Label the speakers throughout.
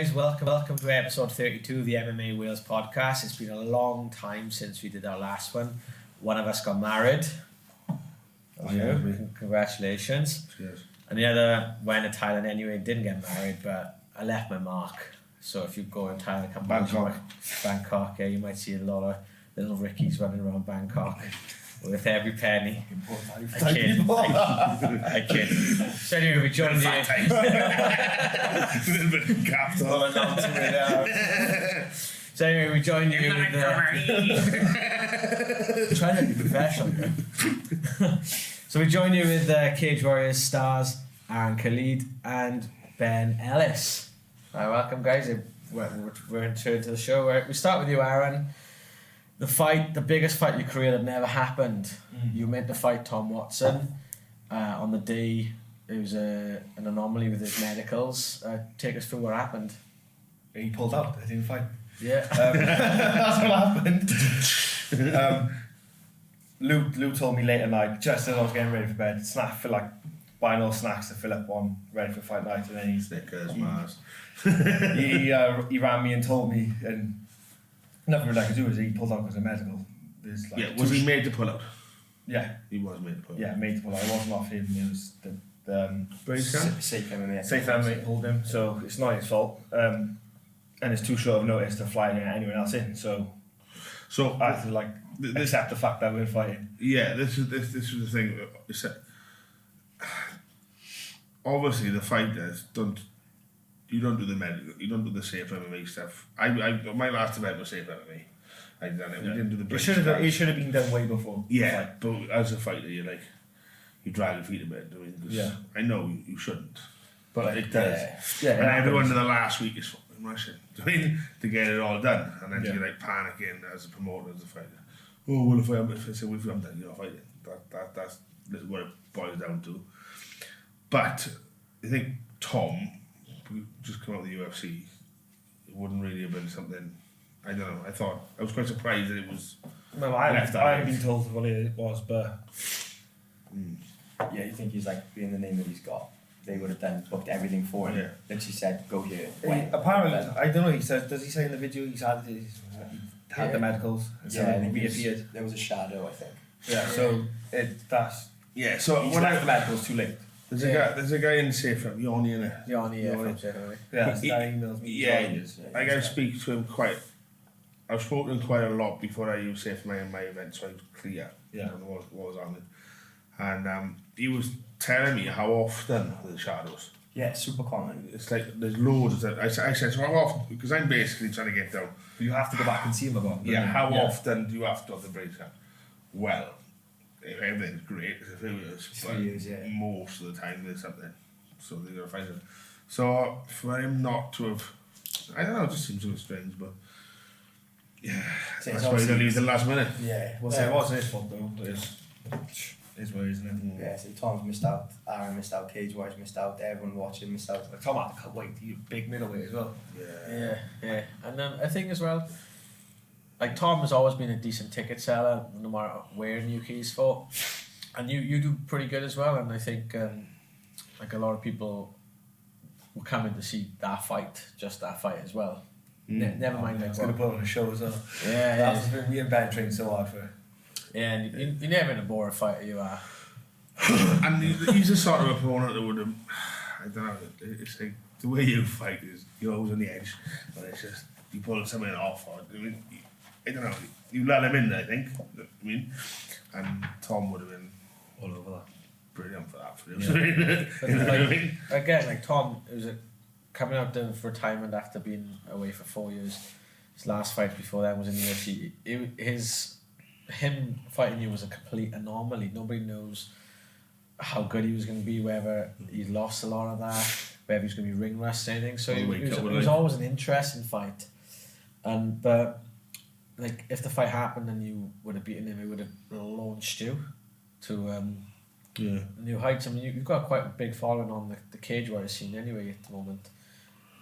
Speaker 1: guys, welcome to episode 32 of the MMA Wales podcast. It's been a long time since we did our last one. One of us got married. Congratulations.
Speaker 2: Cheers.
Speaker 1: And the other went to Thailand anyway, didn't get married, but I left my mark. So if you go in Thailand, Bangkok, yeah, you might see a lot of little Rickies running around Bangkok with every penny. I kid. So anyway, we joined you.
Speaker 2: A little bit of gapped on.
Speaker 1: So anyway, we joined you with trying to be professional. So we joined you with Cage Warriors stars Aaron Khalid and Ben Ellis. Welcome, guys. We're into the show. We start with you, Aaron. The biggest fight in your career that never happened. You meant to fight Tom Watson on the day. It was an anomaly with his medicals. Take us through what happened.
Speaker 3: He pulled out. I didn't fight.
Speaker 1: Yeah.
Speaker 3: That's what happened. Lou told me late at night, just as I was getting ready for bed, buying all snacks to fill up on, ready for fight night, and then
Speaker 2: Snickers, Mars.
Speaker 3: he ran me and told me, and nothing really I could do is he pulled out because of medical.
Speaker 2: Was he made to pull out?
Speaker 3: Yeah.
Speaker 2: He was made to pull out.
Speaker 3: Yeah, made to pull out. It wasn't off him, it was the
Speaker 4: Safe MMA.
Speaker 3: Safe MMA pulled him, so it's not his fault. And it's too short of notice to fly anyone else in, so I have to accept the fact that we're fighting.
Speaker 2: Yeah, this was the thing. Obviously, the fighters don't do the medical, you don't do the safe MMA stuff. My last event was safe MMA. I done it. We didn't do the.
Speaker 3: It should have been done way before.
Speaker 2: Yeah, but as a fighter, you drag your feet a bit. I know you shouldn't, but it does.
Speaker 3: Yeah,
Speaker 2: and everyone in the last week is fucking rushing. To get it all done, and then you're panicking as a promoter, as a fighter. Oh well, if I say we've done, you're not fighting. That's what it boils down to. But I think Tom, just come out of the UFC, it wouldn't really have been something. I don't know. I was quite surprised that it was.
Speaker 3: No, I haven't been told what it was, but
Speaker 4: yeah, you think he's being the name that he's got? They would have then booked everything for him.
Speaker 2: Yeah.
Speaker 4: Then she said, "Go here."
Speaker 3: Apparently, I don't know. Does he say in the video he had the medicals?
Speaker 4: Yeah,
Speaker 3: he reappeared.
Speaker 4: There was a shadow, I think.
Speaker 3: Yeah, so that's.
Speaker 2: Yeah, so
Speaker 3: he's left the medicals too late.
Speaker 2: There's a guy in the safe room, Yoni, in it.
Speaker 1: Yoni.
Speaker 3: Yeah, that emails me.
Speaker 2: Yeah, I got to speak to him quite. I've spoken to him quite a lot before I used safe my event, so I was clear.
Speaker 3: Yeah,
Speaker 2: on what was on it, and he was telling me how often the shadows.
Speaker 4: Yeah, super common.
Speaker 2: It's there's loads of it. I said, so how often? Because I'm basically trying to get down.
Speaker 3: But you have to go back and see him about.
Speaker 2: How often do you have to have the brace on? Well, if everything's great, it's a few years.
Speaker 4: 3 years, yeah.
Speaker 2: Most of the time there's something. So they're going to find it. So for him not to have, I don't know, it just seems a bit strange, but yeah, that's why he didn't leave the last minute.
Speaker 3: Yeah, it wasn't his fault though. It's weird, isn't it?
Speaker 4: Yeah, so Tom's missed out, Aaron missed out, Cage Warriors missed out, everyone watching missed out.
Speaker 3: Tom had to wait, he's a big middleweight as well.
Speaker 1: Yeah. And I think as well, Tom has always been a decent ticket seller, no matter where in UK he's fought, and you do pretty good as well. And I think a lot of people will come in to see that fight as well. Never mind,
Speaker 3: it's going to put on a show as well.
Speaker 1: Yeah,
Speaker 3: that's been me and Ben trained so hard for.
Speaker 1: Yeah, and you're never in a boring fighter, you are.
Speaker 2: And he's the sort of opponent that would have, I don't know, it's like the way you fight is you're always on the edge, but it's just you pull something off. I don't know, you let him in, I think. And Tom would have been
Speaker 3: all over that.
Speaker 2: Brilliant for that.
Speaker 1: Again, Tom, it was coming out for retirement after being away for 4 years. His last fight before that was in the UFC. Him fighting you was a complete anomaly. Nobody knows how good he was going to be, whether he lost a lot of that, whether he's going to be ring rust or anything. So it was always an interesting fight. But if the fight happened and you would have beaten him, it would have launched you to new heights. I mean, you've got quite a big following on the Cage Warriors scene anyway at the moment.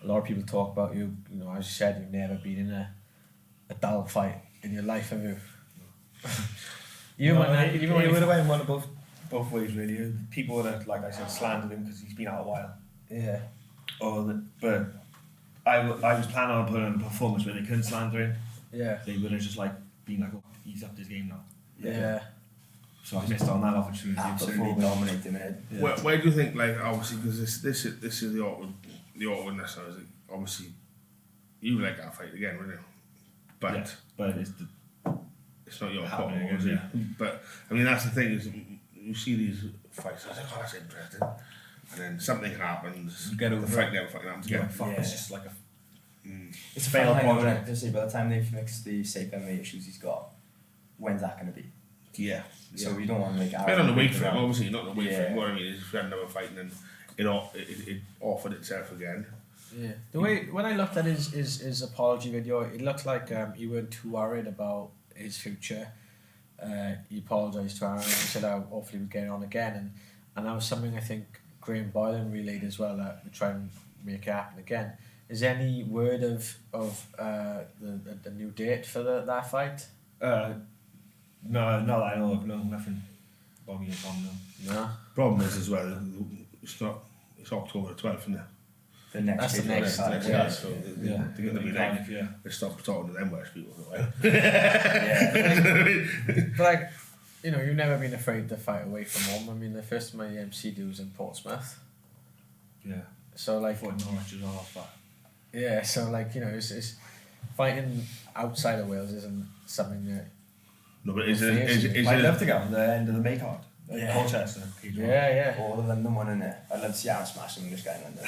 Speaker 1: A lot of people talk about you. You know, as you said, you've never been in a dull fight in your life, have you?
Speaker 3: It would have went one of both ways really. People would have, like I said, slandered him because he's been out a while.
Speaker 1: Yeah.
Speaker 3: But I was planning on putting on a performance where they couldn't slander him.
Speaker 1: Yeah.
Speaker 3: They would have just like been like, oh, he's up his game now.
Speaker 1: Yeah.
Speaker 3: So I missed on that opportunity.
Speaker 4: Absolutely dominating it.
Speaker 3: Yeah.
Speaker 2: Where do you think, like, obviously, because this is the awkwardness. I was like, obviously, you would like that fight again, wouldn't you? But
Speaker 3: yeah, but
Speaker 2: it's not your fault,
Speaker 3: happening
Speaker 2: obviously.
Speaker 3: again, yeah.
Speaker 2: But I mean, that's the thing is, you see these fights. I was like, oh, that's interesting. And then something happens.
Speaker 3: You get over
Speaker 2: the fight never fucking happens again.
Speaker 3: fuck,
Speaker 4: Yeah.
Speaker 3: it's just like a
Speaker 4: It's a
Speaker 3: failed
Speaker 4: failed project.
Speaker 3: project.
Speaker 4: To see by the time they fix the safe MMA issues he's got, when's that going to be?
Speaker 2: Yeah.
Speaker 4: So we don't want to make.
Speaker 2: Depending on the weight for him, obviously, you're not going to wait for
Speaker 4: Yeah.
Speaker 2: him. What I mean is, if we had another fight and then it offered itself again.
Speaker 1: Yeah. The way when I looked at his apology video, it looked like he weren't too worried about his future. He apologised to Aaron and he said, "Oh, hopefully we get on again." And that was something I think Graham Boylan relayed as well, that we try and make it happen again. Is there any word of the new date for that fight?
Speaker 3: no, not that I know of. No, nothing. Bobby is on now.
Speaker 1: No.
Speaker 2: Problem is as well, it's October 12th, isn't it?
Speaker 4: The next.
Speaker 1: That's the
Speaker 4: big
Speaker 1: next-
Speaker 4: fight,
Speaker 1: next
Speaker 4: yeah.
Speaker 2: So
Speaker 3: Yeah.
Speaker 2: they're going to be like,
Speaker 3: Yeah.
Speaker 2: they stop talking to them Welsh people for a while.
Speaker 4: Yeah.
Speaker 1: But like, you know, you've never been afraid to fight away from home. I mean, the first time I MC do was in Portsmouth.
Speaker 3: Yeah.
Speaker 1: So
Speaker 3: I
Speaker 1: like,
Speaker 3: thought Norwich was off, but
Speaker 1: yeah. So like, you know, it's fighting outside of Wales isn't something that.
Speaker 2: No, but is it
Speaker 3: I'd love to get on the end of the May card. Like
Speaker 4: Yeah.
Speaker 3: Colchester.
Speaker 1: Yeah.
Speaker 4: All of London one in it. I'd love to see Aaron smashing this guy in London.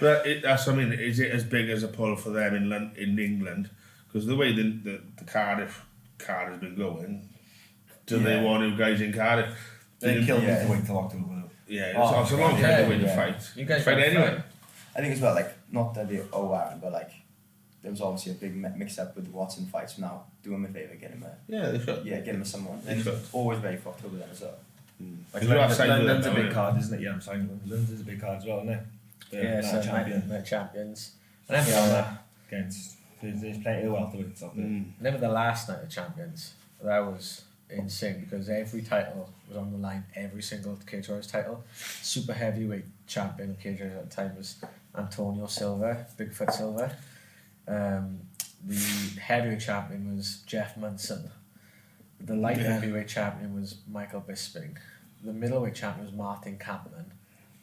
Speaker 2: But that's what I mean. Is it as big as a pull for them in England? Because the way the Cardiff card has been going, do they
Speaker 4: Yeah.
Speaker 2: want new guys in Cardiff?
Speaker 3: They killed me
Speaker 4: Yeah.
Speaker 3: to wait till October.
Speaker 2: Yeah,
Speaker 4: Oh,
Speaker 2: it's a long time
Speaker 1: yeah,
Speaker 2: to win the
Speaker 4: yeah.
Speaker 2: fight.
Speaker 1: You guys
Speaker 2: fight
Speaker 1: gotta
Speaker 2: anyway.
Speaker 1: fight.
Speaker 4: I think as well, like, not that they owe Aaron, but like, there was obviously a big mix up with the Watson fights. Now, do him a favour, get him a
Speaker 2: Yeah, they should.
Speaker 4: get him a someone.
Speaker 2: They
Speaker 4: And
Speaker 2: should.
Speaker 4: always ready for October then as well.
Speaker 3: Like
Speaker 2: You are signed with
Speaker 3: London's a
Speaker 2: them,
Speaker 3: big
Speaker 2: aren't
Speaker 3: card, isn't it? Yeah, I'm signed with them. London's a big card as well, isn't it?
Speaker 1: Yeah, so
Speaker 3: champion.
Speaker 1: they're champions. And then
Speaker 3: Yeah,
Speaker 1: the
Speaker 3: man. Against there's plenty of welterweights up there.
Speaker 1: Remember the last night of champions? That was insane because every title was on the line, every single Cage Warriors title. Super heavyweight champion of Cage Warriors at the time was Antonio Silva, Bigfoot Silva. The heavyweight champion was Jeff Munson. The light heavyweight champion was Michael Bisping. The middleweight champion was Martin Kampman.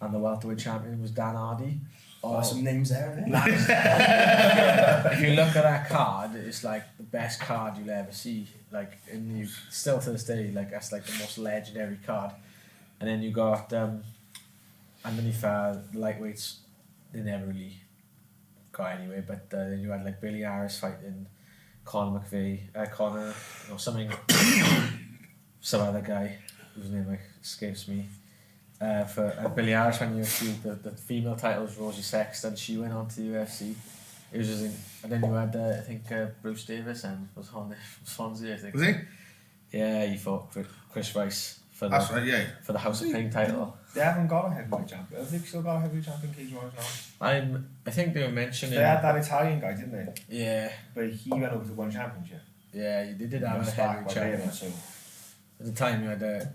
Speaker 1: And the welterweight champion was Dan Hardy.
Speaker 4: Oh, some names there, isn't it?
Speaker 1: If you look at that card, it's like the best card you'll ever see. Like, still to this day, like that's like the most legendary card. And then you got underneath the lightweights, they never really got anywhere. But then you had like Billy Harris fighting Conor McVeigh, some other guy whose name like escapes me. For Billy Harris when UFC, the female title was Rosie Sexton. She went on to the UFC. It was just and then you had I think Bruce Davis and was on Swansea, I think.
Speaker 2: Was he?
Speaker 1: Yeah, he fought Chris Rice for
Speaker 2: That's right, yeah.
Speaker 1: for the House of Pain title.
Speaker 3: They haven't got a heavyweight champion. Have they still got a heavyweight champion Cage Warriors now?
Speaker 1: I think they were mentioning.
Speaker 3: They had that Italian guy, didn't they?
Speaker 1: Yeah,
Speaker 3: But he went over to one championship.
Speaker 1: yeah, they did have a
Speaker 3: He was back
Speaker 1: heavyweight
Speaker 3: by
Speaker 1: champion.
Speaker 3: then, so
Speaker 1: At the time you had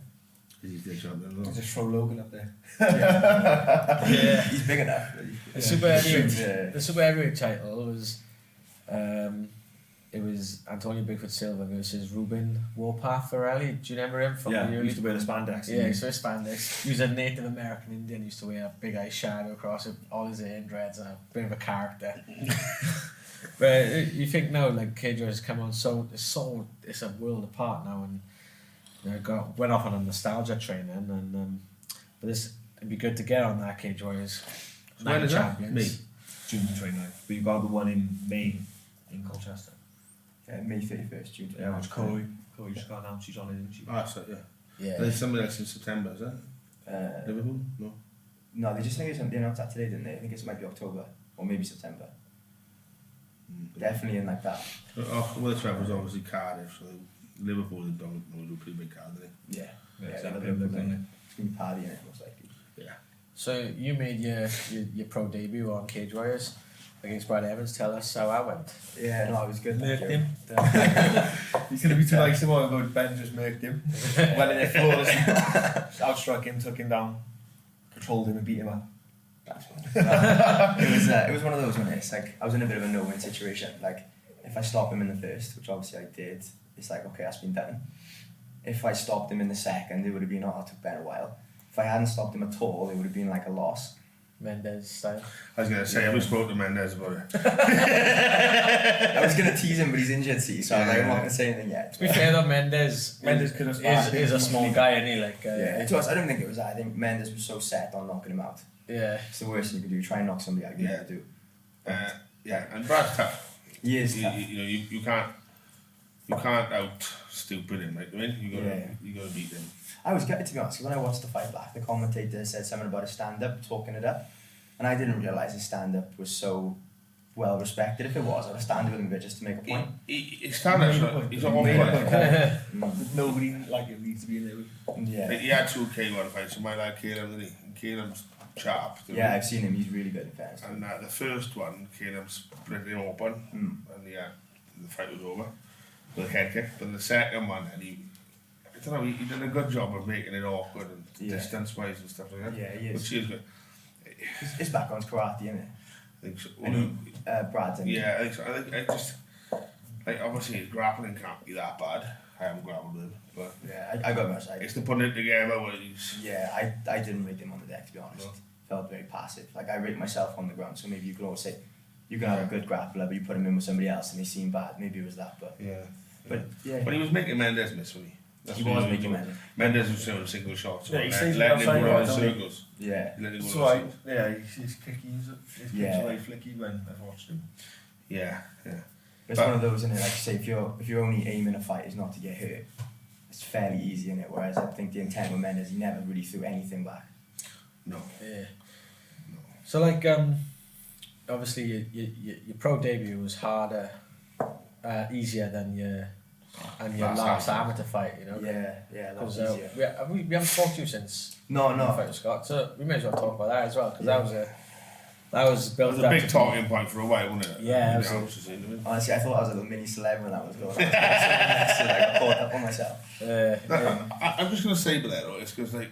Speaker 2: He's the champion as well.
Speaker 3: just throw Logan up there.
Speaker 1: yeah.
Speaker 4: He's big enough.
Speaker 1: The super heavyweight,
Speaker 4: Yeah.
Speaker 1: the super heavyweight title was, it was Antonio Bigfoot Silva versus Ruben Warpath Varelli. Do you remember him from
Speaker 3: Yeah,
Speaker 1: the
Speaker 3: he
Speaker 1: early?
Speaker 3: used to wear the spandex.
Speaker 1: Yeah, he's very spandex. He was a Native American Indian. He used to wear a big eyeshadow across it, all his hair and dreads, and a bit of a character. But you think now, like Cage Warriors come on, it's a world apart now, and you know, went off on a nostalgia train, and but it'd be good to get on that Cage Warriors.
Speaker 2: So when
Speaker 1: Night
Speaker 2: is that?
Speaker 1: champions.
Speaker 2: Me.
Speaker 3: June 29th. But you've got the one in May in Colchester.
Speaker 4: May 31st, June.
Speaker 3: Yeah, which Chloe just got announced she's on it, didn't she?
Speaker 2: Oh, that's it, yeah.
Speaker 1: Yeah.
Speaker 2: There's somebody else in September, is that? Liverpool? No.
Speaker 4: No, they just think they announced that today, didn't they? I think it might be October or maybe September. Definitely in like that.
Speaker 2: Oh, well, the 12th was obviously Cardiff, so Liverpool is do a pretty big card, didn't
Speaker 4: Yeah.
Speaker 3: Yeah,
Speaker 4: Yeah,
Speaker 3: it's
Speaker 4: they'll
Speaker 3: like
Speaker 4: do a
Speaker 3: Liverpool,
Speaker 4: good
Speaker 3: isn't
Speaker 4: thing. It's going to be partying it, most likely.
Speaker 2: they? Yeah.
Speaker 1: So you made your pro debut on Cage Warriors against Brad Evans. Tell us how that went.
Speaker 4: Yeah, no, it was good. thank
Speaker 3: Murked
Speaker 4: you.
Speaker 3: him. He's going to be too nice tomorrow and go, Ben just murked him. Went in there flawless. Outstruck him, took him down, controlled him and beat him up.
Speaker 4: That's one. It was one of those when it's like I was in a bit of a no-win situation. Like if I stop him in the first, which obviously I did, it's like okay, that's been done. If I stopped him in the second, it would have been it took Ben a while. If I hadn't stopped him at all, it would have been like a loss.
Speaker 1: Mendes style.
Speaker 2: I was going to say, I was spoke to Mendes about it.
Speaker 4: I was going to tease him, but he's injured, see, so I'm not going to say anything yet.
Speaker 1: To be fair though, Mendes
Speaker 3: could have
Speaker 1: is a small guy, isn't he? Like,
Speaker 4: to us, I don't think it was that. I think Mendes was so set on knocking him out.
Speaker 1: Yeah.
Speaker 4: It's the worst thing you can do. Try and knock somebody out. You never do.
Speaker 2: Yeah, and Brad's tough.
Speaker 4: He is tough.
Speaker 2: You can't out stupid him, like, I mean, you gotta beat him.
Speaker 4: I was gutted, to be honest, 'cause when I watched the fight back, the commentator said something about his stand-up, talking it up, and I didn't realise his stand-up was so well respected. If it was, I'd have stand with him a bit just to make a point.
Speaker 2: His stand-up's he's on one
Speaker 3: There's nobody like it needs to be in there with.
Speaker 4: Yeah.
Speaker 2: Like, he had 2 K1 fights, so my lad Caleb, didn't he? And Caleb's sharp.
Speaker 4: Yeah, I've seen him. He's really good in fairness.
Speaker 2: And the first one, Caleb split him open, and the fight was over with a head kick. But the second one, and I don't know, he did a good job of making it awkward and distance-wise and stuff like that.
Speaker 4: Yeah, he is.
Speaker 2: Which is good.
Speaker 4: His background's karate, isn't it?
Speaker 2: I think so.
Speaker 4: Brad's in.
Speaker 2: Yeah, I think so. I just, like, obviously his grappling can't be that bad. I haven't grappled with him, but
Speaker 4: yeah, I got much.
Speaker 2: it's the putting it together where he's.
Speaker 4: Yeah, I didn't rate him on the deck, to be honest.
Speaker 2: No.
Speaker 4: Felt very passive. Like I rate myself on the ground, so maybe you could always say you can have a good grappler, but you put him in with somebody else and they seem bad. Maybe it was that, but
Speaker 2: But
Speaker 4: yeah,
Speaker 2: he was making Mendes miss, wasn't he? That's
Speaker 4: he
Speaker 2: what
Speaker 4: was making Mendes.
Speaker 2: Mendes was showing single shots.
Speaker 3: Yeah, he stays
Speaker 2: letting him
Speaker 3: outside
Speaker 2: go
Speaker 3: right,
Speaker 2: in
Speaker 3: doesn't he?
Speaker 2: circles.
Speaker 4: Yeah.
Speaker 2: Letting him go in
Speaker 3: So
Speaker 2: circles.
Speaker 3: his kicks
Speaker 4: Yeah.
Speaker 3: very flicky when I've watched him.
Speaker 2: Yeah.
Speaker 4: It's one of those, isn't it? Like say, if you're only aiming a fight is not to get hurt, it's fairly easy, isn't it? Whereas I think the intent with Mendes, he never really threw anything back.
Speaker 2: No.
Speaker 1: Yeah. So like obviously your pro debut was harder, easier than your last amateur fight, you know.
Speaker 4: Yeah, that was
Speaker 1: Because
Speaker 4: easier.
Speaker 1: we haven't talked to you since
Speaker 4: No.
Speaker 1: the fight with Scott, so we may as well talk about that as well because that was
Speaker 2: It
Speaker 1: built
Speaker 2: was a
Speaker 1: up
Speaker 2: big
Speaker 1: to
Speaker 2: talking point for a while, wasn't it?
Speaker 1: Yeah,
Speaker 2: The
Speaker 1: absolutely.
Speaker 2: answers in it.
Speaker 4: Honestly, I thought I was a little mini celeb when that was going on. So I caught up on myself.
Speaker 2: I'm just going to say about that, though, it's because like,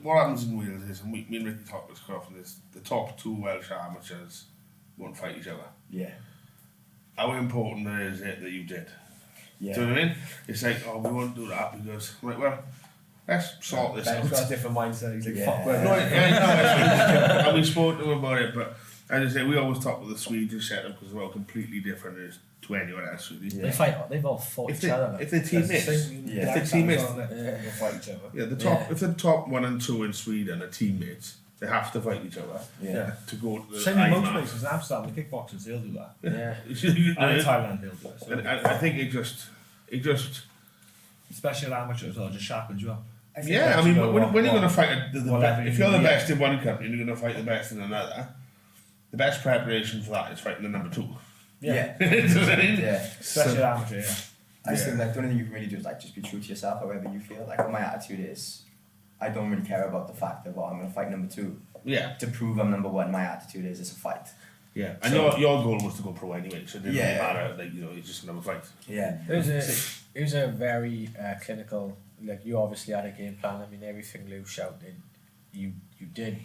Speaker 2: what happens in Wales is, and me and Ricky talked this quite often, is the top 2 Welsh amateurs won't fight each other.
Speaker 4: Yeah.
Speaker 2: How important is it that you did?
Speaker 4: Yeah.
Speaker 2: Do you know what I mean? It's like, oh, we won't do that because, like, well, let's sort this
Speaker 3: Ben's got a
Speaker 2: out.
Speaker 3: different mindset. He's like,
Speaker 4: Yeah.
Speaker 3: fuck, well,
Speaker 2: No, and we spoke to him about it, but as I say, we always talk with the Swedish setup because we're all completely different to anyone else, really.
Speaker 4: Yeah.
Speaker 1: they've all fought
Speaker 2: If
Speaker 1: each other.
Speaker 2: they're teammates,
Speaker 4: Yeah.
Speaker 2: if they're teammates,
Speaker 3: they'll fight each other.
Speaker 2: yeah, if the top 1 and 2 in Sweden are teammates, they have to fight each other.
Speaker 4: Yeah.
Speaker 2: To go to the
Speaker 3: Same in most
Speaker 2: IMAF.
Speaker 3: places, in Amsterdam, the kickboxers, they'll do that.
Speaker 1: Yeah.
Speaker 3: And in Thailand, they'll do it. So
Speaker 2: And I think it just
Speaker 3: especially at amateur as well, just sharpens you up.
Speaker 4: I think
Speaker 2: yeah. I
Speaker 3: that's
Speaker 2: mean,
Speaker 3: about
Speaker 2: when you're
Speaker 3: what-
Speaker 2: going to fight
Speaker 3: whatever
Speaker 2: if
Speaker 3: you
Speaker 2: you're the
Speaker 3: do,
Speaker 2: best in one country and you're going to fight the best in another, the best preparation for that is fighting the number 2.
Speaker 4: Yeah.
Speaker 2: Do you know what I mean?
Speaker 4: Yeah.
Speaker 3: Especially at amateur, yeah.
Speaker 4: I just think like the only thing you can really do is like just be true to yourself, however you feel. Like my attitude is, I don't really care about the fact of I'm going to fight number 2
Speaker 2: Yeah.
Speaker 4: to prove I'm number 1. My attitude is it's a fight.
Speaker 2: Yeah. And
Speaker 4: So-
Speaker 2: your goal was to go pro anyway, so it didn't really
Speaker 4: Yeah.
Speaker 2: matter. Like, it's just another fight.
Speaker 4: Yeah.
Speaker 1: It was a very clinical. Like you obviously had a game plan. I mean, everything Lou shouted, you did.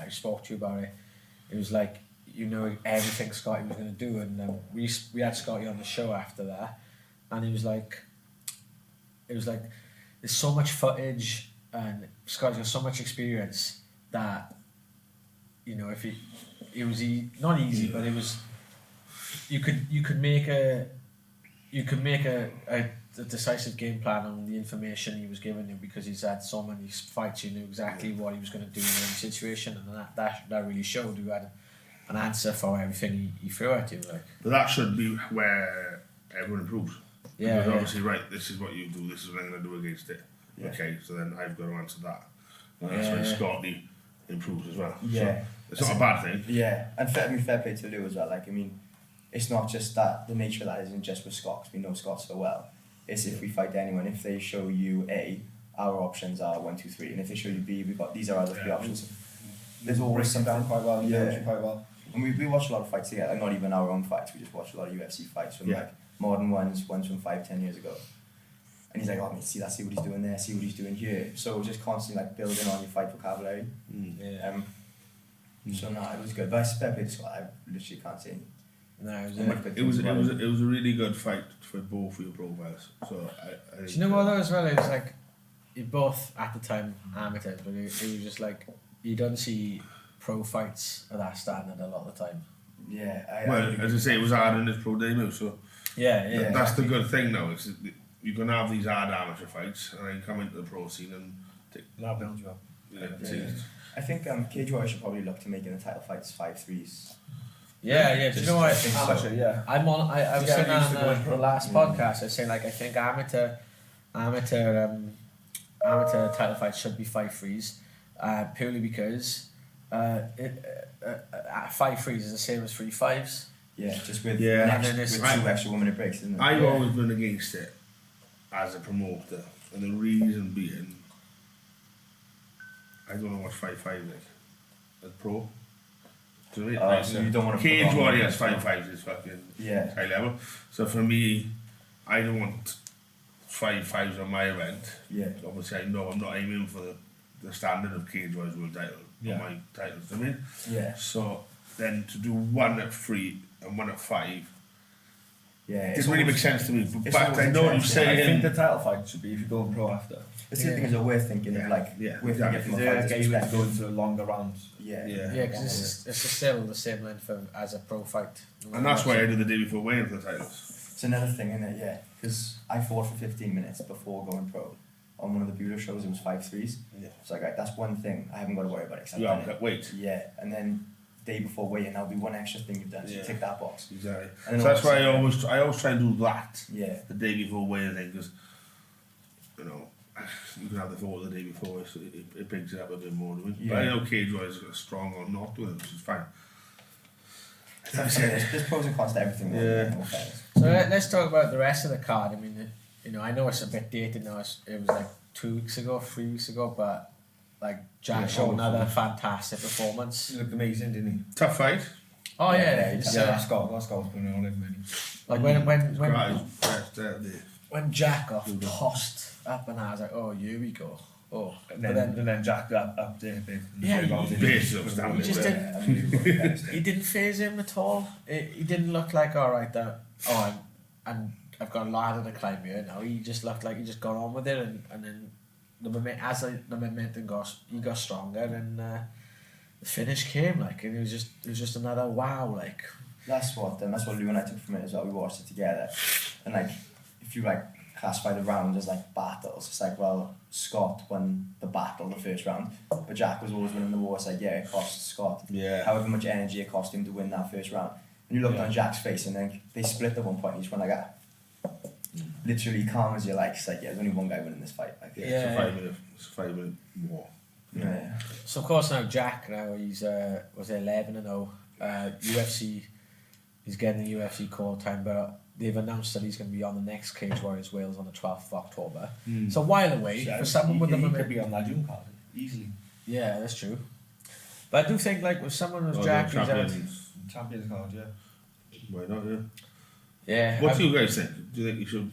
Speaker 1: I spoke to you about it. It was like everything Scotty was going to do, and we had Scotty on the show after that, and it was like there's so much footage, and Scotty's got so much experience that if it was not easy, but it was you could make a decisive game plan on the information he was giving you because he's had so many fights. You knew exactly what he was going to do in any situation, and that really showed you had an answer for everything he threw at you. Like,
Speaker 2: But that should be where everyone improves.
Speaker 1: Yeah,
Speaker 2: Because
Speaker 1: yeah.
Speaker 2: obviously, right, this is what you do, this is what I'm going to do against it.
Speaker 4: Yeah.
Speaker 2: Okay, so then I've got to answer that. And that's
Speaker 1: Yeah,
Speaker 2: when
Speaker 1: yeah.
Speaker 2: Scotty improves as well.
Speaker 4: Yeah.
Speaker 2: So it's not a bad thing.
Speaker 4: Yeah, and fair play to Lou as well. Like, I mean, it's not just that, the nature of that isn't just with Scott, 'cause we know Scott so well. It's if we fight anyone, if they show you A, our options are 1, 2, 3, and if they show you B, these are our other 3 options. There's always
Speaker 3: Breaks them down
Speaker 4: something.
Speaker 3: quite well,
Speaker 4: Yeah.
Speaker 3: yeah, quite well.
Speaker 4: And we watch a lot of fights together, not even our own fights, we just watch a lot of UFC fights from like modern ones from 5-10 years ago. And he's like, oh, mate, see what he's doing there, see what he's doing here. So just constantly like building on your fight vocabulary.
Speaker 1: yeah.
Speaker 4: So no, it was good. But I spare played the squad. I literally can't say.
Speaker 1: No, it was
Speaker 4: Much
Speaker 1: it.
Speaker 4: good
Speaker 2: It was
Speaker 4: things about
Speaker 2: it was a really good fight for both of your profiles. So I
Speaker 1: Do you know what though as well? It was like, you both at the time amateurs, but it was just like, you don't see pro fights of that standard a lot of the time.
Speaker 4: Yeah.
Speaker 2: well, as I say, it was hard in his pro debut, so
Speaker 1: Yeah,
Speaker 4: Yeah.
Speaker 2: that's the good thing now. Is you can have these hard amateur fights, and then come into the pro scene and take,
Speaker 3: That builds you up.
Speaker 4: I think Cage Warrior should probably look to making the title fights 5-3s.
Speaker 1: Yeah. Do you know what?
Speaker 3: Amateur, yeah.
Speaker 1: I was
Speaker 3: Yeah,
Speaker 1: saying
Speaker 3: I used to go
Speaker 1: on
Speaker 3: in
Speaker 1: the
Speaker 3: pro.
Speaker 1: last podcast, I was saying like, I think amateur title fights should be 5-3s, purely because 5-3s is the same as 3-5s.
Speaker 4: Yeah, just with,
Speaker 2: Yeah.
Speaker 4: next,
Speaker 1: And then
Speaker 4: with
Speaker 1: it's-
Speaker 4: two extra 1 minute breaks, isn't it?
Speaker 2: I've
Speaker 1: Yeah.
Speaker 2: always been against it as a promoter, and the reason being, I don't know what 5-5 is. As pro. Do you know what I mean?
Speaker 4: So you don't want to
Speaker 2: Cage
Speaker 4: prolong
Speaker 2: Warriors
Speaker 4: it.
Speaker 2: 5-5 is fucking
Speaker 4: Yeah.
Speaker 2: high level. So for me, I don't want 5-5s on my event.
Speaker 4: Yeah.
Speaker 2: Obviously, I know I'm not aiming for the standard of Cage Warriors world title
Speaker 3: Yeah.
Speaker 2: on my titles. I mean,
Speaker 4: Yeah.
Speaker 2: so then to do 1 at 3 and 1 at 5
Speaker 4: Yeah.
Speaker 2: didn't really make sense to me. But
Speaker 4: it's
Speaker 2: back,
Speaker 4: always
Speaker 2: I know you
Speaker 4: interesting.
Speaker 3: I think
Speaker 2: say
Speaker 3: the title fight should be if you go pro after.
Speaker 4: It's the thing is that we're thinking of like,
Speaker 2: Yeah,
Speaker 4: we're
Speaker 2: exactly.
Speaker 4: thinking from a
Speaker 3: They're
Speaker 4: fighter's
Speaker 3: getting you to go
Speaker 4: perspective.
Speaker 3: into longer rounds.
Speaker 4: Yeah.
Speaker 1: Yeah, because it's still the same length as a pro fight.
Speaker 2: and that's why I did the day before weighing for the titles.
Speaker 4: It's another thing, isn't it? Yeah. Because I fought for 15 minutes before going pro. On one of the Bueller shows, it was 5-3s.
Speaker 2: Yeah.
Speaker 4: So like, that's one thing I haven't got to worry about. Except
Speaker 2: You haven't got weight.
Speaker 4: Yeah, and then day before weigh-in, that'll be one extra thing you've done. So you
Speaker 2: Yeah.
Speaker 4: tick that box.
Speaker 2: Exactly.
Speaker 4: And then
Speaker 2: So that's why I
Speaker 4: obviously-
Speaker 2: always try and do that
Speaker 4: Yeah.
Speaker 2: the day before weighing thing, because you know you can have the thought the day before, so it brings it up a bit more. Doesn't it? But I
Speaker 4: Yeah.
Speaker 2: know Cage Warriors got strong or not with it, which is fine.
Speaker 4: There's pros and cons to everything.
Speaker 2: Yeah.
Speaker 4: in all fairness.
Speaker 1: So let's talk about the rest of the card. I mean, I know it's a bit dated now. It was like 2 weeks ago, 3 weeks ago, but like Jack
Speaker 3: Yeah,
Speaker 1: showed another
Speaker 3: awesome.
Speaker 1: fantastic performance.
Speaker 3: He looked amazing, didn't
Speaker 2: Tough fight.
Speaker 1: Oh yeah,
Speaker 4: Yeah,
Speaker 1: it's,
Speaker 3: he? Yeah, that score's been all over many.
Speaker 1: like when Jack got tossed up, and I was like, oh, here we go. Oh,
Speaker 3: And
Speaker 1: but
Speaker 3: then Jack up there a bit.
Speaker 1: Yeah,
Speaker 2: Base up,
Speaker 1: he
Speaker 2: standing
Speaker 1: just
Speaker 2: there.
Speaker 1: didn't.
Speaker 4: Unbelievable defense.
Speaker 1: He didn't phase him at all. He didn't look like, all right, I've got a ladder to climb here now. He just looked like he just got on with it, and then the momentum got stronger, and the finish came and it was just another wow, like.
Speaker 4: That's what Lou and I took from it as well. We watched it together, and like, if you like classify the rounds as like battles, it's like, well, Scott won the battle the first round, but Jack was always winning the war. It's like, yeah, it cost Scott
Speaker 2: Yeah.
Speaker 4: however much energy it cost him to win that first round. And you looked on Jack's face, and then they split at one point. He just went like that, literally calm as you like. It's like, yeah, there's only one guy winning this fight. Like,
Speaker 2: Yeah,
Speaker 1: Yeah.
Speaker 2: it's a 5 minute war.
Speaker 4: yeah.
Speaker 1: So of course now Jack he's was 11-0. UFC, he's getting the UFC call time, but they've announced that he's going to be on the next Cage Warriors Wales on the 12th of October. It's a while away for someone with the
Speaker 3: He could
Speaker 1: momentum.
Speaker 3: be on that June card easily.
Speaker 1: Yeah, that's true. But I do think like with someone who's
Speaker 2: Or
Speaker 1: Jack,
Speaker 2: the
Speaker 1: he's out.
Speaker 2: champions.
Speaker 3: Champions card, yeah.
Speaker 2: Why not? Yeah.
Speaker 1: Yeah.
Speaker 2: What do you guys think? Do you think you should?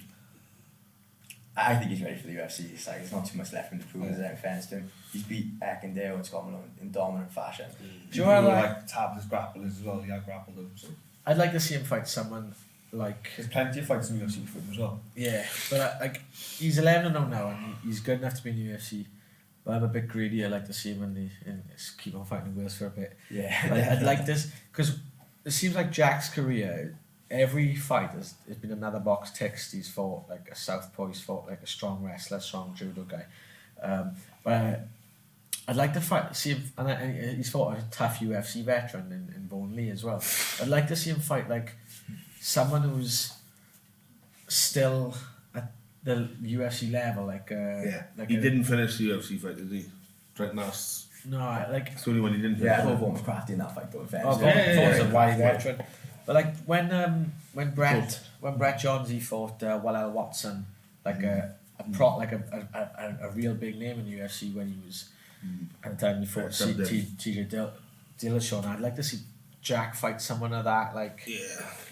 Speaker 4: I think he's ready for the UFC. It's like, there's not too much left for him to prove. Is there in fairness to him? He's beat Eckendale and Scott Malone in dominant fashion.
Speaker 1: Do you know what I like?
Speaker 3: like tablets, grapplers as well? Yeah, grappled them. So
Speaker 1: I'd like to see him fight someone like.
Speaker 3: there's plenty of fights in the UFC for him as well.
Speaker 1: Yeah, but like he's 11-0 now, and he's good enough to be in the UFC. But I'm a bit greedy. I like to see him keep on fighting Wales for a bit.
Speaker 4: Yeah.
Speaker 1: Like, I'd like this because it seems like Jack's career, every fight has been another box text. He's fought like a southpaw, he's fought like a strong wrestler, strong judo guy. But I'd like to see him, and he's fought a tough UFC veteran in Vaughan Lee as well. I'd like to see him fight like someone who's still at the UFC level, like like
Speaker 2: he didn't finish the UFC fight, did he? Trenton Ass.
Speaker 1: No, like
Speaker 2: It's the only one he didn't finish.
Speaker 4: Yeah, I thought Vaughan was crafty in that fight, though, in fairness.
Speaker 1: Oh, Vaughan's a
Speaker 2: yeah.
Speaker 1: wide veteran. But like when Brett Johnsy fought Wallel Watson, like a real big name in the UFC when he was at the time he fought TJ Dillashaw. I'd like to see Jack fight someone of that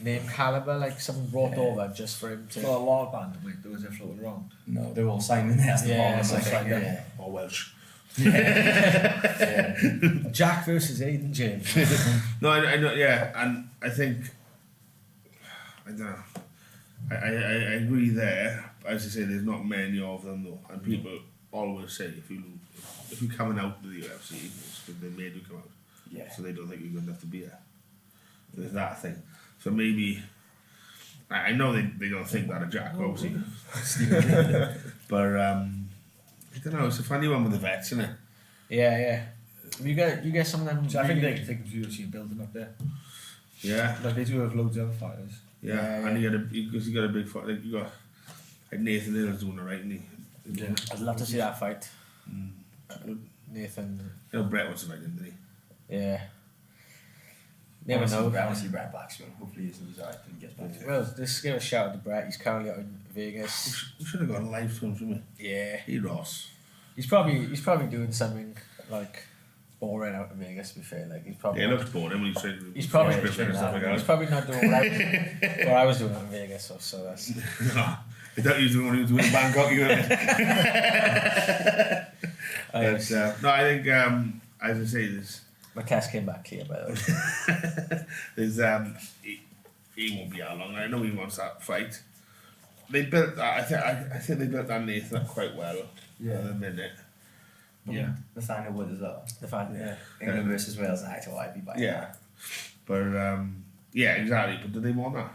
Speaker 1: name caliber, like someone brought over just for him to.
Speaker 3: So a lot of bantamweight, there was a floating around.
Speaker 4: No, they're all signed in there. That's the
Speaker 1: Yeah,
Speaker 4: problem.
Speaker 1: it's
Speaker 4: It's
Speaker 1: like
Speaker 4: like,
Speaker 1: that.
Speaker 4: yeah.
Speaker 2: Or Welsh.
Speaker 4: Yeah.
Speaker 1: Jack versus Aiden James.
Speaker 2: No, I know, yeah, and I think, I don't know, I agree there. As I say, there's not many of them though, and people always say if you're coming out to the UFC, it's because they made you come out,
Speaker 4: Yeah.
Speaker 2: so they don't think you're good enough to be there. There's that thing. So maybe, I know they don't think that of Jack, obviously, but I don't know. It's a funny one with the vets, isn't it?
Speaker 1: Yeah. You get some of them.
Speaker 3: So I think
Speaker 1: really-
Speaker 3: they think of UFC building up there.
Speaker 2: Yeah.
Speaker 3: Like they do have loads of other fighters.
Speaker 2: Yeah, and because he got a big fight. Like you got like Nathan Hill's doing it right, isn't he?
Speaker 3: Yeah.
Speaker 1: I'd love to see that fight. Nathan.
Speaker 2: You know, Brett wants to fight him, didn't he?
Speaker 1: Yeah. Never
Speaker 4: I
Speaker 1: know.
Speaker 4: want to see Brett back soon. Hopefully he's alright and he gets back to it.
Speaker 1: Well, just give a shout out to Brett. He's currently out in Vegas.
Speaker 2: We should have got a live to him, shouldn't we?
Speaker 1: Yeah.
Speaker 2: He Ross.
Speaker 1: He's probably doing something like boring out in Vegas. To be fair, like he's probably.
Speaker 2: Yeah, it looks boring when he's saying
Speaker 1: He's probably
Speaker 2: and stuff like
Speaker 1: he's
Speaker 2: that.
Speaker 1: probably not doing what I was doing out in Vegas. So that's.
Speaker 2: I thought you was doing what he was doing in Bangkok. You know? But, no, I think as I say,
Speaker 1: My test came back clear, by the way.
Speaker 2: there's he won't be out long. I know he wants that fight. They built. I think they built that Nathan up quite well.
Speaker 4: Yeah.
Speaker 2: At the minute.
Speaker 3: Yeah.
Speaker 4: Nathaniel Wood as well.
Speaker 1: The fact, yeah.
Speaker 4: England versus Wales, I thought I'd be by.
Speaker 2: Yeah. But yeah, exactly. But do they want that?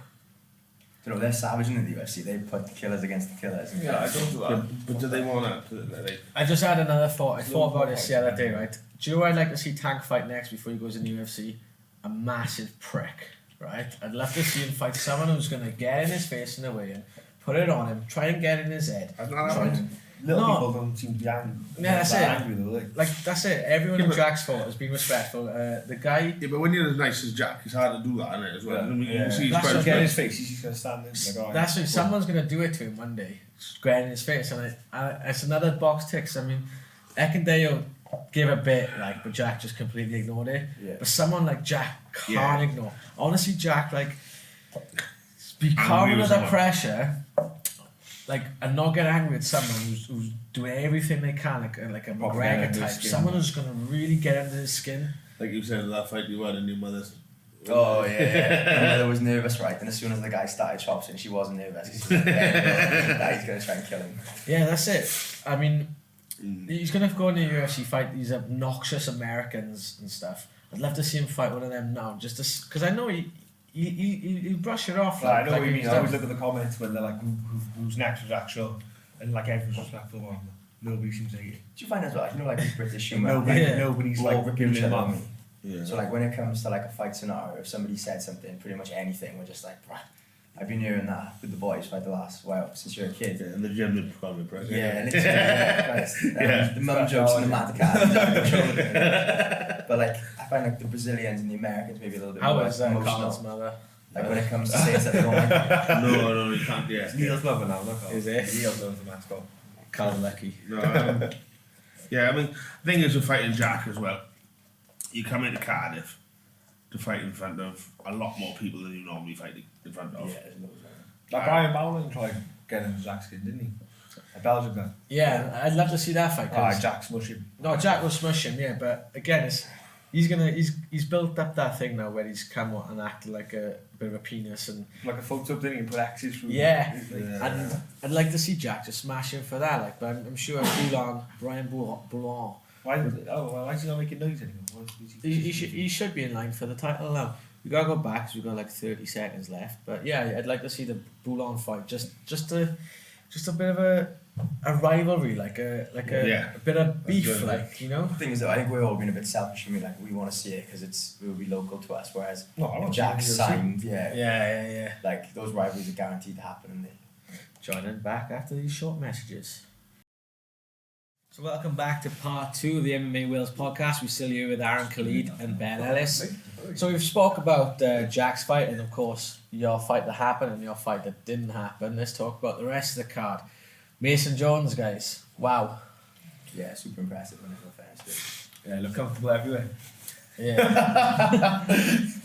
Speaker 4: You know, they're savage in the UFC. They put the killers against the killers.
Speaker 3: Yeah, I don't do that.
Speaker 2: But do they want that? Like,
Speaker 1: I just had another thought. I thought about this the other day, right? Do you know who I'd like to see Tank fight next before he goes in the UFC? A massive prick, right? I'd love to see him fight someone who's going to get in his face in the weigh-in, put it on him, try and get in his head.
Speaker 2: That's not
Speaker 1: Try
Speaker 2: happened.
Speaker 1: and-
Speaker 3: Little
Speaker 1: No.
Speaker 3: people don't seem to be angry.
Speaker 1: Yeah, that's it.
Speaker 3: Angry though, like.
Speaker 1: That's it. Everyone
Speaker 2: Yeah,
Speaker 1: in
Speaker 2: but-
Speaker 1: Jack's fault has been respectful. The guy...
Speaker 2: Yeah, but when you're as nice as Jack, it's hard to do that, isn't it? As well.
Speaker 3: Yeah.
Speaker 2: I mean, you
Speaker 3: Yeah.
Speaker 2: can see he's
Speaker 1: That's
Speaker 2: quite
Speaker 1: what
Speaker 3: Get in his
Speaker 2: respectful.
Speaker 3: face, he's just going to stand there. Like,
Speaker 1: That's what someone's going to do it to him one day. Get in his face. And it's another box ticks. I mean, Ekendale gave a bit, like, but Jack just completely ignored it.
Speaker 4: Yeah.
Speaker 1: But someone like Jack can't
Speaker 2: Yeah.
Speaker 1: ignore. Honestly, Jack, like, be
Speaker 2: Angry
Speaker 1: calm
Speaker 2: with
Speaker 1: under the
Speaker 2: someone.
Speaker 1: pressure, like, and not get angry at someone who's doing everything they can, like a
Speaker 3: Proper
Speaker 1: McGregor
Speaker 3: under
Speaker 1: type.
Speaker 3: his skin.
Speaker 1: Someone who's going to really get under his skin.
Speaker 2: Like you said, that fight you had in your mother's.
Speaker 4: Oh yeah. My mother was nervous, right? And as soon as the guy started chopping, she wasn't nervous. She was like, "Yeah, he's gonna try and kill him."
Speaker 1: Yeah, that's it. I mean, he's going to go in the UFC, fight these obnoxious Americans and stuff. I'd love to see him fight one of them now, just because I know he'll brush it off.
Speaker 3: I know what you
Speaker 1: he's
Speaker 3: mean. I always
Speaker 1: done.
Speaker 3: look at the comments when they're like, who's next was actual, and like everyone's respectful of him. Nobody seems like it.
Speaker 4: Do you find as well? You know, like these British humour.
Speaker 3: Nobody's
Speaker 4: all
Speaker 3: like
Speaker 4: rip each
Speaker 3: giving him
Speaker 4: other.
Speaker 3: up.
Speaker 2: Yeah.
Speaker 4: So like when it comes to like a fight scenario, if somebody said something, pretty much anything, we're just like, "Bruh, I've been hearing that with the boys for like the last since you're a kid."
Speaker 2: Yeah, and the gym would probably press.
Speaker 4: Yeah, literally. Yeah, Christ.
Speaker 2: Yeah.
Speaker 4: The mum jokes and the mad cat. But like, I find like the Brazilians and the Americans maybe a little bit
Speaker 1: How
Speaker 4: more
Speaker 1: was
Speaker 4: emotional.
Speaker 1: Carl's mother?
Speaker 4: Like when it comes to saying something, oh my God.
Speaker 2: No, you can't. Yeah.
Speaker 3: It's Neil's mother now, look.
Speaker 1: Is it?
Speaker 3: Neil's loves the mascot.
Speaker 1: Carl Lucky.
Speaker 2: No, yeah, I mean, the thing is with fighting Jack as well, you come into Cardiff to fight in front of a lot more people than you normally fight in front of.
Speaker 4: Yeah, there's loads of them.
Speaker 3: Like Brian Bowling tried getting his Jack's skin, didn't he? A Belgian guy.
Speaker 1: Yeah, I'd love to see that fight. 'cause-
Speaker 3: Jack smush him.
Speaker 1: No, Jack will smush him, yeah, but again, he's built up that thing now where he's come out and acted like a bit of a penis and
Speaker 3: Like a photo, didn't he? And put X's through.
Speaker 1: yeah.
Speaker 2: Yeah.
Speaker 1: And I'd like to see Jack just smash him for that, like, but I'm sure Brian Boulan,
Speaker 3: Why is he not making noise anymore? Why is
Speaker 1: he should be in line for the title now. We gotta go back because we've got like 30 seconds left, but yeah, I'd like to see the Boulan fight, just a bit of a rivalry, like a
Speaker 2: Yeah.
Speaker 1: bit of beef,
Speaker 2: good,
Speaker 1: like, you know.
Speaker 4: The thing is, though, I think we're all being a bit selfish. I mean, like we want to see it because it will be local to us. Whereas
Speaker 3: No, I
Speaker 4: if
Speaker 3: want
Speaker 4: Jack's
Speaker 3: to see
Speaker 4: signed,
Speaker 1: Yeah.
Speaker 4: like those rivalries are guaranteed to happen. And
Speaker 1: Joining back after these short messages. So welcome back to part 2 of the MMA Wales podcast. We're still here with Aaron Khalid and Ben Ellis. So we've spoke about Jack's fight and of course your fight that happened and your fight that didn't happen. Let's talk about the rest of the card. Mason Jones, guys. Wow.
Speaker 4: yeah, super impressive when it's offense.
Speaker 3: Yeah, look comfortable everywhere.
Speaker 1: Yeah.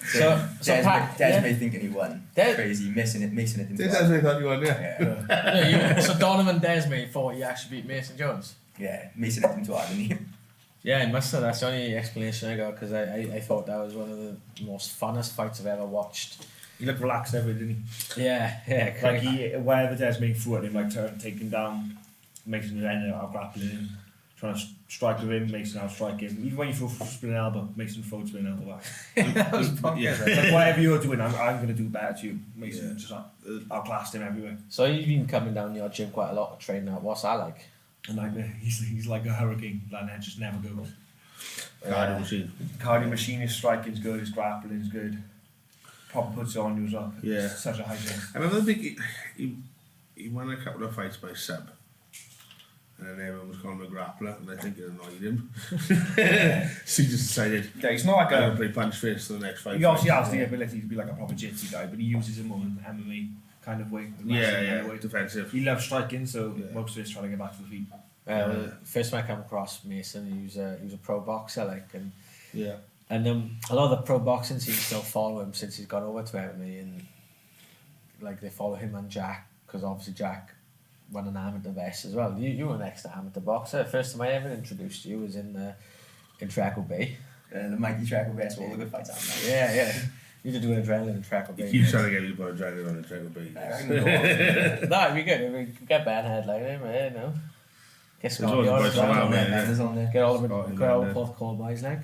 Speaker 1: so Pat,
Speaker 4: Des
Speaker 1: yeah.
Speaker 4: may thinking he won.
Speaker 1: Des-
Speaker 4: Crazy, missing it into
Speaker 2: That's what I thought you won, yeah.
Speaker 4: yeah.
Speaker 1: So Donovan Desmay thought he actually beat Mason Jones.
Speaker 4: Yeah, missing it into art, didn't he?
Speaker 1: Yeah, I must have. That's the only explanation I got because I thought that was one of the most funnest fights I've ever watched.
Speaker 3: He looked relaxed every, didn't he?
Speaker 1: Yeah,
Speaker 3: Like
Speaker 1: correct.
Speaker 3: he, wherever Desmond threw at him, like taking down, Mason ended up grappling him, trying to strike with him, Mason out strike him. Even when you throw spinning elbow, Mason throw spinning elbow back.
Speaker 1: That was bonkers.
Speaker 2: Yeah.
Speaker 3: Like whatever you're doing, I'm going to do better to you. Mason just outclassed him everywhere.
Speaker 1: So you've been coming down your gym quite a lot to train now. What's that like?
Speaker 3: And like he's like a hurricane, like that just never goes.
Speaker 2: Cardio machine.
Speaker 3: Cardio machine, his striking's good, his grappling's good. Proper puts it on you as well.
Speaker 2: Yeah.
Speaker 3: It's such a high thing.
Speaker 2: I remember the big. He won a couple of fights by sub. And then everyone was calling him a grappler, and I think it annoyed him. So he just decided,
Speaker 3: Yeah, he's not like
Speaker 2: I'm going to
Speaker 3: a.
Speaker 2: play punch face for the next fight.
Speaker 3: He obviously has the ability to be like a proper jitsu guy, but he uses it more in MMA kind of way.
Speaker 2: Yeah,
Speaker 3: Kind of way.
Speaker 2: defensive.
Speaker 3: He loves striking, so
Speaker 2: Yeah.
Speaker 3: most of it's trying to get back to the feet.
Speaker 1: Well, first time I come across Mason, he was a pro boxer, like,
Speaker 2: Yeah.
Speaker 1: and a lot of the pro boxing scenes still follow him since he's gone over to MMA, and like they follow him and Jack because obviously Jack won an amateur vest as well. You were next to amateur boxer. First time I ever introduced you was in Treacle Bay.
Speaker 4: The mighty track of best, all the good fights out now.
Speaker 1: Yeah. You did do an adrenaline in Treacle Bay.
Speaker 2: He keeps trying to get me to put a dragon on the track of
Speaker 4: I
Speaker 2: beat.
Speaker 4: can go on.
Speaker 1: No, it'd be good. We could get bad headline, you know. Get Scotty
Speaker 2: always a
Speaker 1: on
Speaker 2: bunch
Speaker 1: as
Speaker 2: of
Speaker 1: well.
Speaker 2: them, man.
Speaker 4: There's on there.
Speaker 1: Get all the
Speaker 2: Scotty,
Speaker 1: got all
Speaker 2: man,
Speaker 1: both call boys like.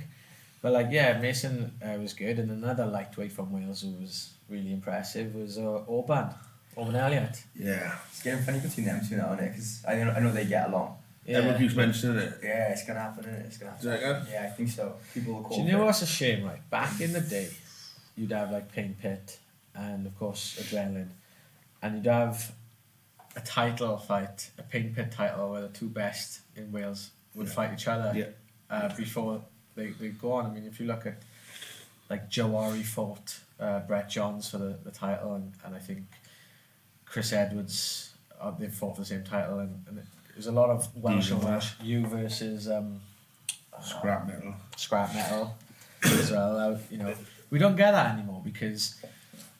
Speaker 1: But like Mason was good, and another lightweight from Wales who was really impressive was Orban Elliott.
Speaker 2: Yeah.
Speaker 4: It's getting funny between them two now, isn't it? Because I know they get along.
Speaker 2: Everyone keeps mentioning it.
Speaker 4: Yeah, it's gonna happen, isn't it? It's gonna happen.
Speaker 2: Do you reckon?
Speaker 4: Yeah, I think so. People will call.
Speaker 1: Do you know
Speaker 4: for it.
Speaker 1: what's a shame, right? Back in the day, you'd have like Pain Pit and of course Adrenaline, and you'd have a title fight, a Pain Pit title where the two best in Wales would fight each other before they go on. I mean, if you look at like Jawari fought Brett Johns for the title, and I think Chris Edwards they fought for the same title, and it was a lot of Welsh and Welsh. You versus
Speaker 2: Scrap metal.
Speaker 1: scrap metal as well. You know, we don't get that anymore because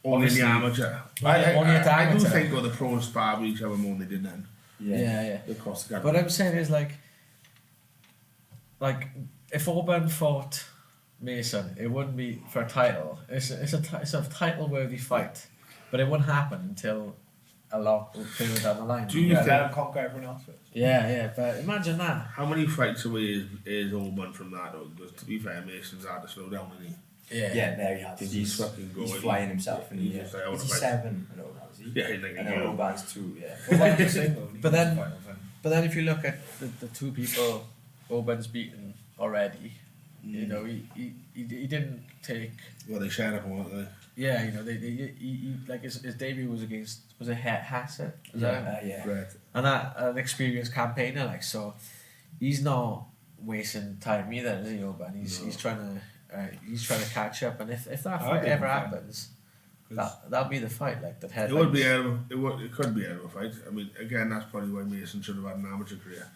Speaker 2: Only in the
Speaker 1: obviously-
Speaker 2: amateur.
Speaker 1: Only at the
Speaker 2: I do
Speaker 1: amateur.
Speaker 2: think the pros spar with each other more than they did then.
Speaker 1: yeah.
Speaker 2: Across the
Speaker 1: But I'm saying is like if Orban fought Mason, it wouldn't be for a title. It's a title worthy fight, but it wouldn't happen until a lot further down the line.
Speaker 2: Do you
Speaker 3: Yeah,
Speaker 2: think-
Speaker 3: let him conquer everyone else first.
Speaker 1: Yeah, but imagine that.
Speaker 2: How many fights away is Orban from that though? Because to be fair, Mason's hard to slow down, isn't he?
Speaker 4: Yeah, there he has.
Speaker 2: He's fucking going.
Speaker 4: He's flying himself, and
Speaker 2: He's just like, oh,
Speaker 4: is he
Speaker 2: right.
Speaker 4: 7? I know now, is he?
Speaker 2: Yeah, he's like,
Speaker 4: And then
Speaker 2: yeah.
Speaker 4: Orban's 2, yeah.
Speaker 1: But then- But then if you look at the two people Orban's beaten already, you know, he didn't take.
Speaker 2: Well, they shared up, weren't they?
Speaker 1: Yeah, you know, he like his debut was against it Hassett?
Speaker 4: Yeah.
Speaker 2: Right.
Speaker 1: And that an experienced campaigner, like, so he's not wasting time either, is he, Orban? He's trying to catch up, and if that fight ever happens, that'll be the fight, like that.
Speaker 2: It would be out of it could be out of a fight. I mean, again, that's probably why Mason should have had an amateur career.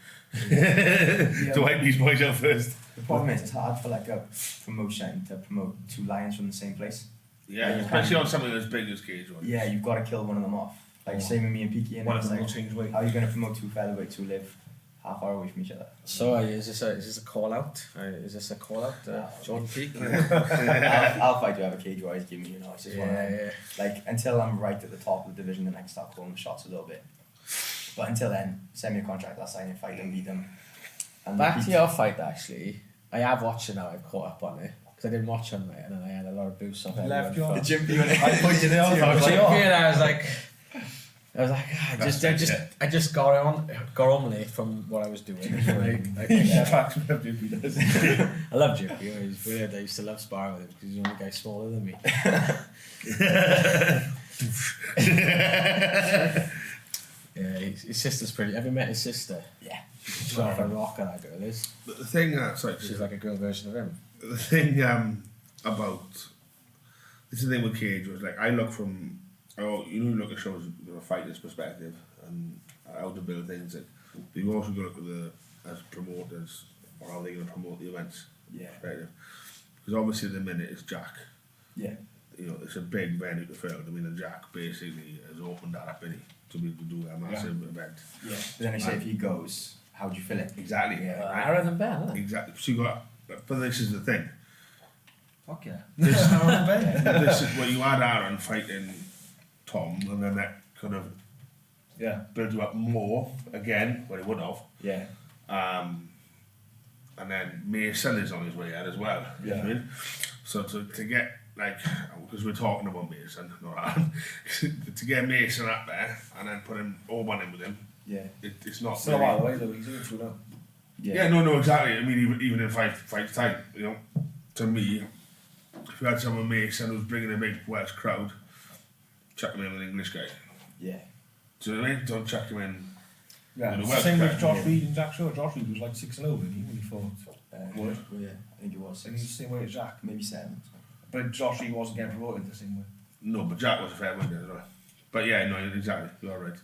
Speaker 2: To wipe these boys out first.
Speaker 4: The problem is, it's hard for like a promotion to promote 2 lions from the same place.
Speaker 2: Yeah,
Speaker 4: Yeah, you
Speaker 2: especially
Speaker 4: can't-
Speaker 2: on something as big as Cage one.
Speaker 4: Yeah, you've got to kill one of them off. Like, same with me and Peaky, and
Speaker 3: One
Speaker 4: it's
Speaker 3: of them will
Speaker 4: like,
Speaker 3: change weight.
Speaker 4: how are you going to promote 2 featherweights who live half hour away from each other?
Speaker 1: So is this a call out? Is this a call out, Jordan Peak?
Speaker 4: I'll fight whoever Cage wise give me, you know. It's just one of them.
Speaker 1: Yeah.
Speaker 4: Like, until I'm right at the top of the division, then I can start calling the shots a little bit. But until then, send me a contract, I'll sign it, fight them, beat them. And
Speaker 1: Back
Speaker 4: repeat.
Speaker 1: to your fight, actually. I have watched it now. I've caught up on it because I didn't watch on it, and then I had a lot of boosts off.
Speaker 3: Left
Speaker 1: everyone
Speaker 3: you
Speaker 1: from-
Speaker 4: Jim Beam. I pointed it out.
Speaker 1: Jim
Speaker 4: I was like,
Speaker 1: Beam, and I was like, I just got on late from what I was doing. I love Jim Beam. He's brilliant. I used to love sparring with him because he's the only guy smaller than me. Yeah, his sister's pretty. Have you met his sister?
Speaker 4: yeah.
Speaker 1: She's off a rocker, that girl is.
Speaker 2: But the thing sorry,
Speaker 1: She's like a girl version of him.
Speaker 2: the thing about this is the thing with Cage was like I look from look at shows from a fighter's perspective and how to build things. Like, but you also got to look at the as promoters or how they're going to promote the events.
Speaker 4: Yeah.
Speaker 2: Perspective. Because obviously the minute it's Jack.
Speaker 4: Yeah.
Speaker 2: You know, it's a big venue to fill. I mean, and Jack basically has opened that up to be able to do a massive event.
Speaker 4: Yeah. But then I say if he goes how do you feel it?
Speaker 2: Exactly.
Speaker 4: Yeah.
Speaker 2: Right?
Speaker 1: Aaron and Ben, isn't it?
Speaker 2: Exactly. So you got, but this is the thing.
Speaker 3: Fuck yeah.
Speaker 2: This is where you had Aaron fighting Tom, and then that kind of built you up more again, well, he would have.
Speaker 3: Yeah.
Speaker 2: And then Mason is on his way out as well. You know what I mean? So to get, like, because we're talking about Mason, not Aaron, to get Mason up there and then put him Orban in with him, it's not.
Speaker 3: Still a while away though, he's doing through now.
Speaker 2: Yeah, no, exactly. I mean, even in fight time, you know, to me, if you had someone Mason who's bringing a big Welsh crowd, chuck him in with an English guy.
Speaker 4: Yeah.
Speaker 2: Do you know what I mean? Don't chuck him in.
Speaker 3: Yeah,
Speaker 2: with a Welsh
Speaker 3: same
Speaker 2: guy.
Speaker 3: with Josh Reed and Jack Shaw. Josh Reed was like 6-0 when he fought.
Speaker 4: Well, yeah, I think it was
Speaker 3: And he's the
Speaker 4: 6,
Speaker 3: same way as Jack.
Speaker 4: maybe 7.
Speaker 3: But Josh Reed wasn't getting promoted the same way.
Speaker 2: No, but Jack was a fair winner as well. But yeah, no, exactly. You are right.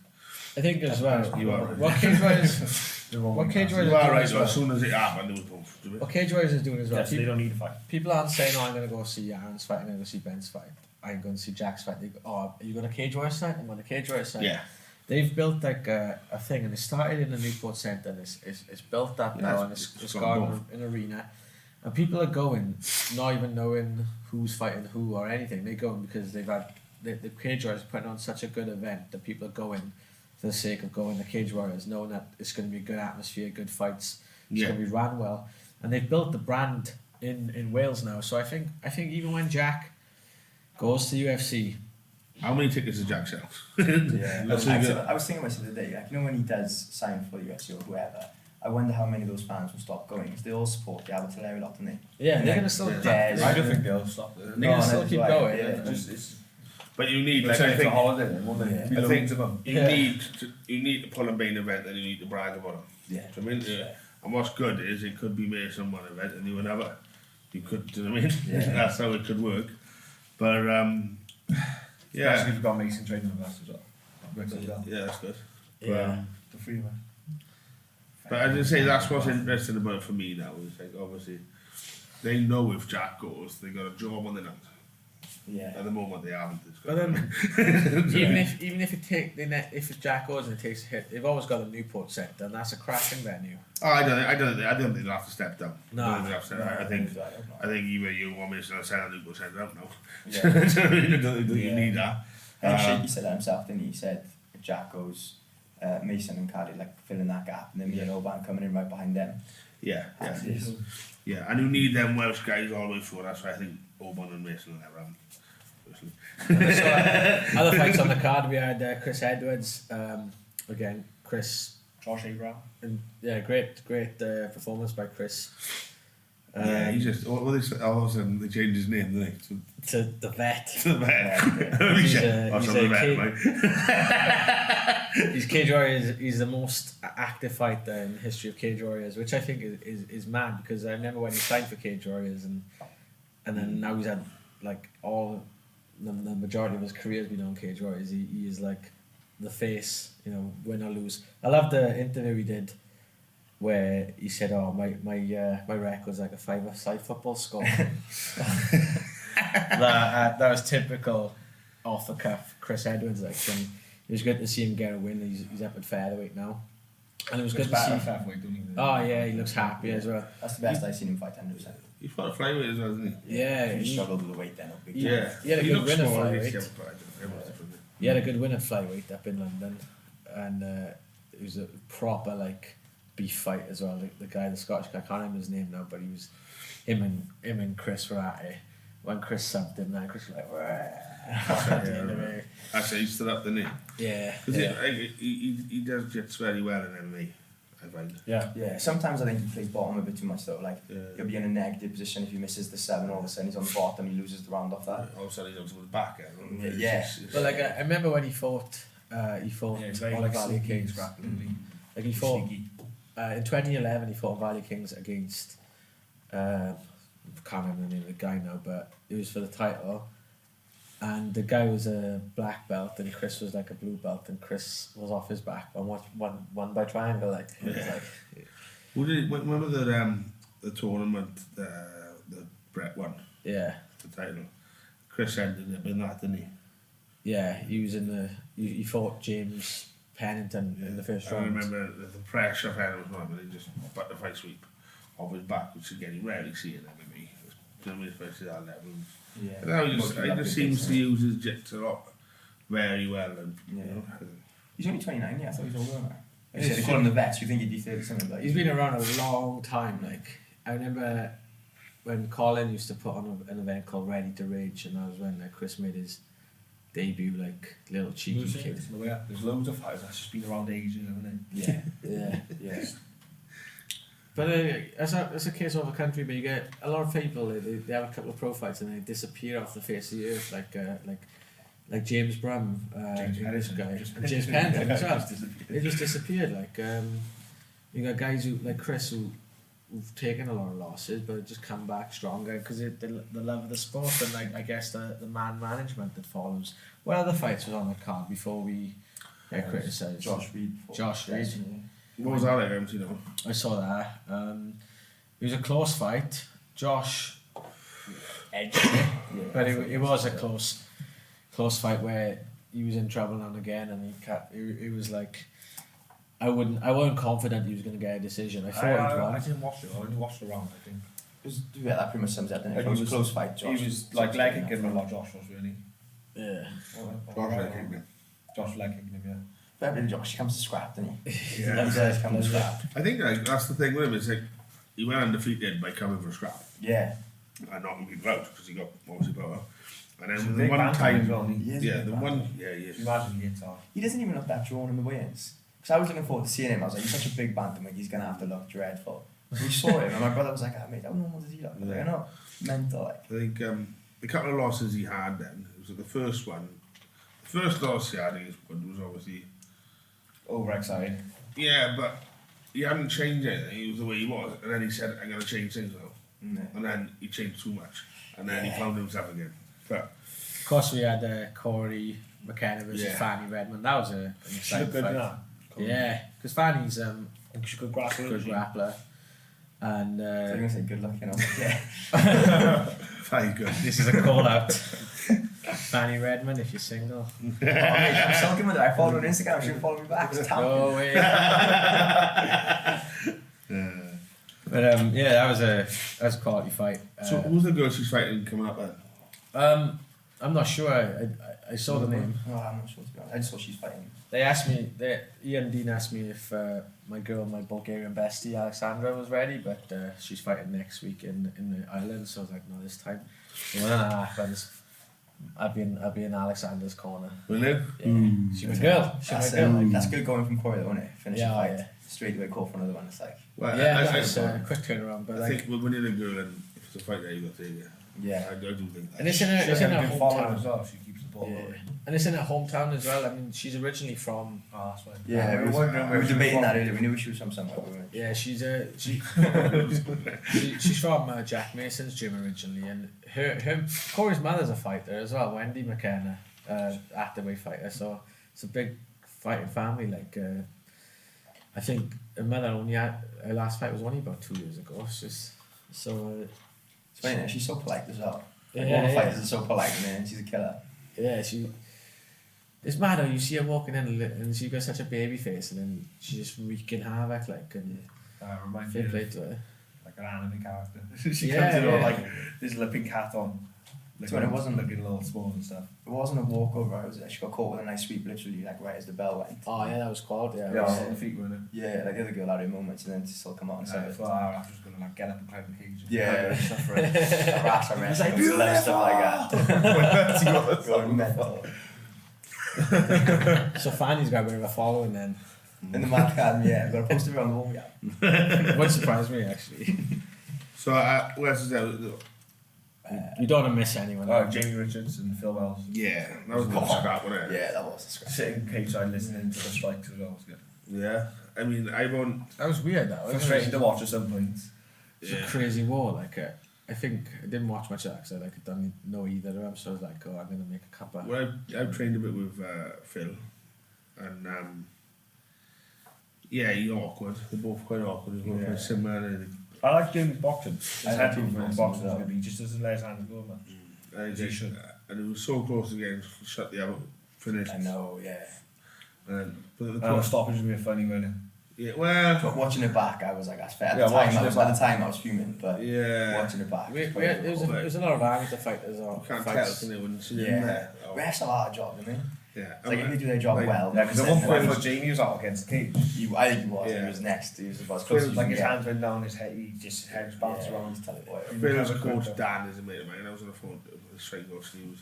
Speaker 1: I think as well.
Speaker 2: You are right.
Speaker 1: What Cage Riders? What Cage Riders
Speaker 2: You are
Speaker 1: doing
Speaker 2: right.
Speaker 1: as
Speaker 2: So
Speaker 1: well?
Speaker 2: as soon as it happened, it was both.
Speaker 1: What Cage Riders is doing as well.
Speaker 3: Yeah, so they don't need to fight.
Speaker 1: People aren't saying, "Oh, I'm going to go see Aaron's fight. I'm going to go see Ben's fight. I'm going to see Jack's fight." They go, "Oh, are you going to Cage Riders tonight? I'm going to Cage Riders tonight."
Speaker 2: Yeah.
Speaker 1: They've built like a thing, and it started in the Newport Centre, and it's built up
Speaker 2: Yeah,
Speaker 1: now, and
Speaker 2: it's
Speaker 1: it's
Speaker 2: gone
Speaker 1: gone an arena, and people are going, not even knowing who's fighting who or anything. They're going because they've had the Cage Warriors putting on such a good event that people are going for the sake of going to Cage Warriors, knowing that it's going to be a good atmosphere, good fights, it's going to be ran well, and they've built the brand in Wales now. So I think even when Jack goes to UFC.
Speaker 2: How many tickets does Jack sell?
Speaker 4: Yeah,
Speaker 2: That's really good.
Speaker 4: I was thinking about this the other day, like, you know, when he does sign for the UFC or whoever, I wonder how many of those fans will stop going, because they all support the Albert a lot, don't they?
Speaker 1: Yeah,
Speaker 4: And
Speaker 1: they're
Speaker 4: then
Speaker 1: going to still.
Speaker 4: Des-
Speaker 3: I don't think they'll stop.
Speaker 1: They're going to still keep going.
Speaker 4: Yeah.
Speaker 3: It's
Speaker 2: But you need,
Speaker 3: like
Speaker 2: like, I
Speaker 3: for a
Speaker 2: think,
Speaker 3: holiday then, won't they?
Speaker 4: Yeah.
Speaker 3: Be
Speaker 2: I
Speaker 3: loads
Speaker 2: think
Speaker 3: of them.
Speaker 2: you need to pull a main event, and you need to brag about it.
Speaker 4: Yeah.
Speaker 2: Do you know what I mean? And what's good is it could be Mason one event and you another. You could, do you know what I mean?
Speaker 4: Yeah.
Speaker 2: That's how it could work. But yeah,
Speaker 3: Especially if you've got Mason training with us as well. Works as well.
Speaker 2: yeah, that's good.
Speaker 1: Yeah.
Speaker 3: The free man.
Speaker 2: But as I say, that's what's interesting about it for me now. Is like obviously they know if Jack goes, they got a job on their hands.
Speaker 4: Yeah.
Speaker 2: At the moment, they haven't. It's
Speaker 1: But
Speaker 2: good.
Speaker 1: then, even if it take if Jack goes and it takes a hit, they've always got a Newport Centre, and that's a cracking venue.
Speaker 2: Oh, I don't think they'll have to step down.
Speaker 1: No.
Speaker 2: I don't think they'll have to step down. I think either you or Mason are saying Luke will send out now.
Speaker 4: Yeah.
Speaker 2: I don't think you need that.
Speaker 4: I think Shaky said that himself, didn't he? He said if Jack goes, Mason and Khalid like filling that gap, and then me and Orban coming in right behind them.
Speaker 2: Yeah, yeah,
Speaker 4: As is.
Speaker 2: yeah. And you need them Welsh guys all the way through. That's why I think Orban and Mason will never have them. Personally.
Speaker 1: Other fights on the card, we had Chris Edwards, again, Chris,
Speaker 3: Josh Abraham.
Speaker 1: and yeah, great performance by Chris.
Speaker 2: Yeah, he just all of a sudden they changed his name, didn't they?
Speaker 1: To the vet.
Speaker 2: To the vet.
Speaker 1: He's
Speaker 2: That's
Speaker 1: a
Speaker 2: the vet, mate.
Speaker 1: He's Cage Warriors. He's the most active fighter in the history of Cage Warriors, which I think is mad, because I remember when he signed for Cage Warriors, and then now he's had like all the majority of his career has been on Cage Warriors. He is like the face, you know, win or lose. I love the interview he did where he said, "Oh, my record's like a 5-a-side football score." that was typical off the cuff Chris Edwards. Like, and it was good to see him get a win. He's up at featherweight now, and it was good to see. Oh yeah, he looks happy as well.
Speaker 4: That's the best I've seen him fight 100%.
Speaker 2: He's fought a flyweight as well, hasn't he?
Speaker 1: Yeah,
Speaker 4: He struggled with the weight then. Big
Speaker 1: Yeah.
Speaker 4: time.
Speaker 1: He had a good
Speaker 2: looks
Speaker 1: win at
Speaker 2: small,
Speaker 1: flyweight.
Speaker 2: he's- yeah, but everyone's different.
Speaker 1: He had a good win at flyweight up in London, and it was a proper like beef fight as well. The guy, the Scottish guy, I can't remember his name now, but he was him and Chris were at it. When Chris subbed him, then Chris was like, "Wah." At the end of it.
Speaker 2: Actually, he stood up, didn't he?
Speaker 1: Yeah.
Speaker 2: Because
Speaker 1: Yeah.
Speaker 2: he does jits very well in MMA, I find.
Speaker 4: Yeah, sometimes I think he plays bottom a bit too much though. Like
Speaker 2: Yeah.
Speaker 4: he'll be in a negative position if he misses the 7, all of a sudden he's on the bottom, he loses the round off that.
Speaker 2: All of a sudden, he looks with the back.
Speaker 4: Yeah.
Speaker 1: But like I remember when he fought
Speaker 3: Yeah, very
Speaker 1: on
Speaker 3: like
Speaker 1: Valley
Speaker 3: sneaky
Speaker 1: Kings.
Speaker 3: scrapping.
Speaker 1: Like he fought
Speaker 3: Sneaky.
Speaker 1: in 2011. He fought Valley Kings against I can't remember the name of the guy now, but it was for the title. And the guy was a black belt, and Chris was like a blue belt, and Chris was off his back and won by triangle. Like, it was like
Speaker 2: Remember the tournament, the Brett won
Speaker 1: yeah,
Speaker 2: the title. Chris ended up in that, didn't he?
Speaker 1: yeah. He was in the. He fought James Pennington in the first
Speaker 2: I
Speaker 1: round.
Speaker 2: remember the pressure Pennington was on, but he just put the fight sweep off his back, which again you rarely see in MMA. You know what I mean, especially at that level.
Speaker 4: Yeah.
Speaker 2: And now he just seems to use his jits a lot very well. And,
Speaker 4: Yeah.
Speaker 2: you know,
Speaker 4: He's only 29, yeah. I thought he was older than that.
Speaker 1: He's-
Speaker 4: They call him the vets. You think he'd be 30 something, but
Speaker 1: He's been around a long time. Like I remember when Colin used to put on an event called Ready to Rage, and that was when Chris made his debut, like little cheeky kid.
Speaker 3: There's loads of fighters that's just been around ages, haven't
Speaker 4: yeah.
Speaker 1: Yeah. But it's a case of a country where you get a lot of people. They have a couple of pro fights and they disappear off the face of the earth, like James Brum,
Speaker 3: James
Speaker 1: this
Speaker 3: Pennington.
Speaker 1: guy,
Speaker 3: Just-
Speaker 1: and James Pennington as well.
Speaker 3: Just disappeared.
Speaker 1: They just disappeared. Like you got guys who like Chris who've taken a lot of losses but just come back stronger because the love of the sport and like I guess the man management that follows. What other fights was on the card before we get criticised?
Speaker 4: Josh Reed.
Speaker 1: Josh Reed.
Speaker 2: what was that like, you know?
Speaker 1: I saw that. It was a close fight. Josh edged it, but it was a close fight where he was in trouble now and again, and he was like, I wasn't confident he was going to get a decision. I thought he'd
Speaker 3: I
Speaker 1: won.
Speaker 3: didn't watch it. I only watched the round, I think.
Speaker 4: Yeah, that pretty much sums it up. Then
Speaker 3: Like,
Speaker 4: it was a close fight. Josh.
Speaker 3: He was like leg kicking him a lot, Josh was really.
Speaker 1: Yeah.
Speaker 3: Josh leg kicking him, yeah.
Speaker 4: Fair play to Josh. He comes to scrap, doesn't he?
Speaker 2: Yeah.
Speaker 4: He does come to scrap.
Speaker 2: I think like that's the thing with him. It's like he went undefeated by coming for a scrap
Speaker 4: Yeah.
Speaker 2: and knocking people out because he got obviously power. And
Speaker 3: He's a
Speaker 2: then the
Speaker 3: big
Speaker 2: one
Speaker 3: man
Speaker 2: time,
Speaker 3: as well, isn't
Speaker 4: He is
Speaker 2: yeah,
Speaker 4: a big
Speaker 2: the
Speaker 4: man.
Speaker 2: one, yeah, he is.
Speaker 3: Imagine he hits hard.
Speaker 4: He doesn't even look that drawn in the weigh-ins. Because I was looking forward to seeing him. I was like, he's such a big bantamweight. He's gonna have to look dreadful. We saw him, and my brother was like, "Ah, mate, how normal does he look?" I was like, "I know, mental." Like.
Speaker 2: I think the couple of losses he had then, it was like the first one. The first loss he had against Wood was obviously,
Speaker 3: Overexcited.
Speaker 2: yeah, but he hadn't changed anything. He was the way he was. And then he said, I'm going to change things now.
Speaker 4: No.
Speaker 2: And then he changed too much. And then he found himself again. But
Speaker 1: Of course, we had Corey McKenna versus
Speaker 2: Yeah.
Speaker 1: Fanny Redmond. That was an
Speaker 3: She
Speaker 1: exciting
Speaker 3: looked good
Speaker 1: fight.
Speaker 3: in that.
Speaker 1: Yeah, because Fanny's
Speaker 3: She's a good grappler.
Speaker 1: good
Speaker 3: isn't she?
Speaker 1: grappler, and
Speaker 4: So I'm gonna say good luck, you know. Yeah.
Speaker 2: very good.
Speaker 1: this is a call out. Fanny Redmond, if you're single.
Speaker 4: Oh, mate, I'm sulking with her. I followed her on Instagram. She didn't follow me back. It's talented.
Speaker 1: No way. But yeah, that was a quality fight.
Speaker 2: So who's the girl she's fighting coming up then?
Speaker 1: I'm not sure. I saw the name.
Speaker 4: No, I'm not sure to be honest. I just saw she's fighting.
Speaker 1: They asked me. Ian Dean asked me if my Bulgarian bestie Alexandra was ready, but she's fighting next week in the islands. So I was like, no, this time. And when that happens, I'll be in Alexandra's corner.
Speaker 2: Will you?
Speaker 1: Yeah, she's my girl. She's
Speaker 4: That's,
Speaker 1: my girl.
Speaker 4: that's good going from Corey, though, isn't it? Finish
Speaker 1: Yeah,
Speaker 4: the fight.
Speaker 1: yeah.
Speaker 4: Straight away, call for another one. It's like,
Speaker 2: Well,
Speaker 1: Yeah,
Speaker 2: I
Speaker 1: that's a quick turnaround. But
Speaker 2: I
Speaker 1: like,
Speaker 2: think when you're a girl and if it's a fight there, you got to take it.
Speaker 4: yeah.
Speaker 2: I do think that.
Speaker 1: and it's
Speaker 3: She's
Speaker 1: in her
Speaker 3: a good follower as
Speaker 1: hometown.
Speaker 3: well. She keeps the ball
Speaker 1: Yeah.
Speaker 3: going.
Speaker 1: And it's in her hometown as well. I mean, she's originally from.
Speaker 3: Oh, that's right.
Speaker 4: Yeah, we were debating that earlier. We knew she was from somewhere. We weren't.
Speaker 1: Yeah, she's she's from Jack Mason's gym originally, and her Corey's mother's a fighter as well, Wendy McKenna, active fighter. So it's a big fighting family. Like I think her mother only had her last fight was only about 2 years ago. It's just so.
Speaker 4: It's funny, isn't it? She's so polite as well. Like,
Speaker 1: Yeah,
Speaker 4: all the
Speaker 1: yeah.
Speaker 4: fighters are so polite, man. She's a killer.
Speaker 1: Yeah, she. It's mad how you see her walking in and she got such a baby face, and then she's just wreaking havoc. Like, and
Speaker 3: Reminds me
Speaker 1: fair play
Speaker 3: of
Speaker 1: to her.
Speaker 3: like an anime character. She
Speaker 1: Yeah,
Speaker 3: comes in
Speaker 1: yeah.
Speaker 3: with like this little pink hat on.
Speaker 4: So it wasn't-
Speaker 3: looking a little small and stuff.
Speaker 4: It wasn't a walkover. It was, she got caught with a nice sweep, literally, like right as the bell went.
Speaker 1: Oh yeah, that was quality. Yeah,
Speaker 3: Yeah,
Speaker 1: yeah.
Speaker 3: on the feet, weren't it?
Speaker 4: Yeah, like the other girl had her moments and then to still come out and say
Speaker 3: I
Speaker 4: it.
Speaker 3: thought our actor's gonna like get up and climb the cage.
Speaker 4: Yeah.
Speaker 3: suffer it.
Speaker 4: Harass her,
Speaker 3: It's like,
Speaker 4: stuff like that. Going mental.
Speaker 1: So Fanny's got a bit of a following then.
Speaker 4: In the Mac Academy, yeah, we've got a poster around the wall, yeah.
Speaker 1: Would surprise me actually.
Speaker 2: So who else is there?
Speaker 1: You don't want to miss anyone.
Speaker 3: Oh, Jamie Richards and Phil Wells.
Speaker 2: Yeah, that was a good scrap, wasn't it?
Speaker 4: Yeah, that was a scratch.
Speaker 3: Sitting cage side listening to the strikes as well. It was good.
Speaker 2: Yeah. I mean, I've on.
Speaker 1: That was weird. That was
Speaker 3: Frustrating to watch at some points.
Speaker 1: It's a crazy war. Like I think I didn't watch much of that because I don't know either of them. So I was like, oh, I'm gonna make a cuppa.
Speaker 2: Well, I've trained a bit with Phil, and yeah, he's awkward. They're both quite awkward. They're both quite similar.
Speaker 3: I like Jamie's boxing. His
Speaker 4: I
Speaker 3: head
Speaker 4: like
Speaker 3: movement in
Speaker 4: Jamie's
Speaker 3: boxing
Speaker 4: boxing
Speaker 3: is good. He just doesn't let his hands go much.
Speaker 2: And,
Speaker 3: He should.
Speaker 2: and it was so close again, shut the other, finished.
Speaker 4: I know, yeah.
Speaker 2: But
Speaker 3: stoppage would be funny, wouldn't it?
Speaker 2: Yeah, well,
Speaker 4: But watching it back, I was like, that's fair. At
Speaker 3: Yeah,
Speaker 4: the time,
Speaker 3: watching
Speaker 4: I
Speaker 3: it
Speaker 4: was,
Speaker 3: back.
Speaker 4: at the time, I was fuming, but
Speaker 2: yeah.
Speaker 4: watching it back.
Speaker 1: It was a lot of amateur fighters.
Speaker 2: You can't tell, can you, when you see them
Speaker 4: Yeah.
Speaker 2: there? Oh,
Speaker 4: Refs have a hard job, don't they?
Speaker 2: yeah.
Speaker 4: It's like if they do their job
Speaker 2: like-
Speaker 4: well.
Speaker 3: Yeah, because at
Speaker 4: then
Speaker 3: one point,
Speaker 4: they-
Speaker 3: when Jamie was out against the cage,
Speaker 4: I think he was.
Speaker 2: Yeah.
Speaker 4: He was next. He was about as
Speaker 3: so
Speaker 4: close as
Speaker 3: like
Speaker 4: you
Speaker 3: his
Speaker 4: can
Speaker 3: hands went down his head, he just head was
Speaker 4: get.
Speaker 3: bounced
Speaker 4: Yeah,
Speaker 3: around.
Speaker 4: he's telling boy.
Speaker 2: Phil's
Speaker 3: Recovered
Speaker 2: coach
Speaker 3: quick,
Speaker 2: Dan is a mate of mine, and I was on the phone with a straight off, and he was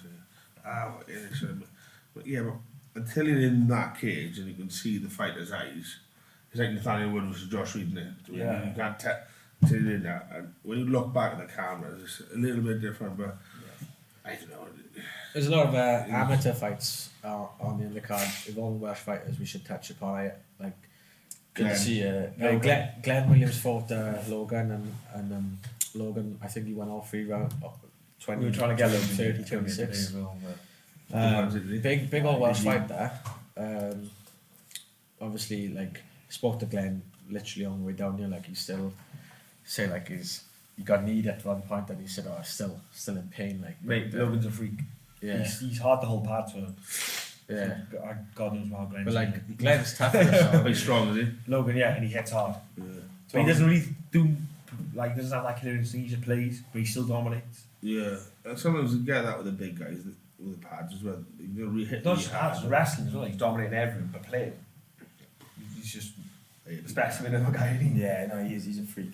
Speaker 2: saying, but yeah, but until you're in that cage and you can see the fighter's eyes, it's like Nathaniel Wood versus Josh Reed, isn't it?
Speaker 3: Yeah.
Speaker 2: You can't tell until you're in that. And when you look back at the camera, it's a little bit different, but I don't know.
Speaker 1: There's a lot of amateur fights on the undercard. With all the Welsh fighters, we should touch upon it. Like, good
Speaker 2: Glenn.
Speaker 1: to see Glenn Williams fought Logan, and Logan, I think he won all 3 rounds. 20,
Speaker 3: We were trying to get him
Speaker 1: 30, 26.
Speaker 3: as well,
Speaker 1: Big old Welsh fight there. Obviously, like, spoke to Glenn literally on the way down here. Like, he still say like he got kneed at one point, and he said, "Oh, still in pain." Like,
Speaker 3: Mate, Logan's a freak.
Speaker 1: yeah,
Speaker 3: He's hard to hold pads for.
Speaker 1: yeah.
Speaker 3: God knows how Glenn's.
Speaker 1: But like, Glenn's tough. So,
Speaker 2: Quite strong, is he?
Speaker 3: Logan, yeah, and he hits hard.
Speaker 2: Yeah.
Speaker 3: But he doesn't really do, like, doesn't have that killer instinct. He just plays, but he still dominates.
Speaker 2: Yeah. And sometimes you get that with the big guys, with the pads as well. You really hit
Speaker 3: Not
Speaker 2: really
Speaker 3: just
Speaker 2: hard.
Speaker 3: pads, wrestling as well. He's dominating everything, but playing. He's just the specimen of a guy. Isn't he?
Speaker 4: Yeah, no, he's a freak.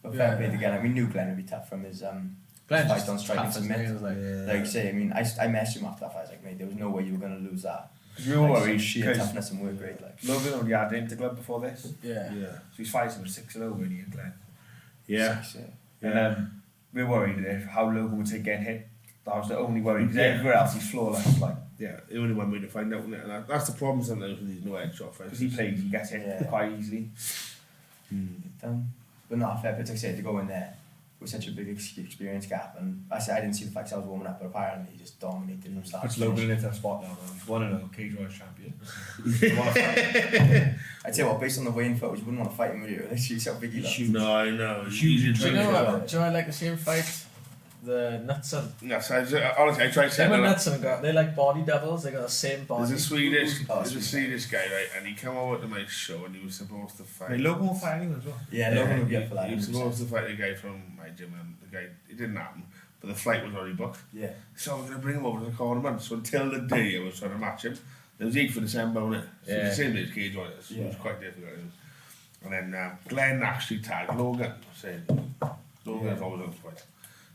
Speaker 4: But
Speaker 1: Yeah.
Speaker 4: fair play to Glenn. Like, we knew Glenn would be tough from his
Speaker 1: Glen's
Speaker 4: fight
Speaker 1: just
Speaker 4: on striking
Speaker 1: tough as
Speaker 4: submit.
Speaker 1: nails, like,
Speaker 4: Like you say, I mean, I messaged him after that fight. I was like, mate, there was no way you were going to lose that.
Speaker 3: We were
Speaker 4: Like,
Speaker 3: worried
Speaker 4: sheer
Speaker 3: because
Speaker 4: toughness and work rate. Like,
Speaker 3: Logan already had into club before this,
Speaker 1: yeah.
Speaker 2: Yeah.
Speaker 3: so he's fighting with 6-0 when he and Glenn.
Speaker 2: Yeah.
Speaker 4: six,
Speaker 3: And we were worried if how Logan would take getting hit. That was the only worry, because
Speaker 2: Yeah.
Speaker 3: everywhere else he's flawless. Like,
Speaker 2: Yeah, the only one way to find out, isn't it? And that's the problem sometimes with these no edge shot
Speaker 3: because
Speaker 2: fights.
Speaker 3: he plays, he gets hit
Speaker 4: Yeah.
Speaker 3: quite easily.
Speaker 4: But not fair. But like I said, to go in there with such a big experience gap, and I said I didn't see the fight 'cause I was warming up, but apparently he just dominated from start
Speaker 3: Puts
Speaker 4: to finish.
Speaker 3: Logan into a spot now, man. He's 1-0 Cage Warriors champion.
Speaker 4: I'd say, well, based on the weigh-in footage, you wouldn't want to fight him with you. Let's see how big he looks.
Speaker 2: No, I know.
Speaker 3: Huge.
Speaker 1: Do you know
Speaker 4: Yeah.
Speaker 1: what? Do you know I like the same fight? The Nutson.
Speaker 2: Yes, honestly, I tried to say
Speaker 1: Them and
Speaker 2: that.
Speaker 1: Nutson got they like body doubles. They got the same body.
Speaker 2: There's a Swedish,
Speaker 4: Oh,
Speaker 2: there's a
Speaker 4: Swedish.
Speaker 2: Swedish guy, right, and he came over to my show and he was supposed to fight.
Speaker 3: Hey, Logan will fight anyone as well.
Speaker 4: Yeah, Logan would be up for that.
Speaker 2: He was
Speaker 4: 100%.
Speaker 2: supposed to fight the guy from my gym, and the guy, it didn't happen, but the flight was already booked.
Speaker 4: Yeah.
Speaker 2: So we're going to bring him over to the corner, so until the day I was trying to match him, there was 8th of December, wasn't it? So
Speaker 1: Yeah.
Speaker 2: the same day as Cage Warriors, so it was
Speaker 4: Yeah.
Speaker 2: quite difficult. And then Glenn actually tagged Logan, saying, Logan's always on the fight.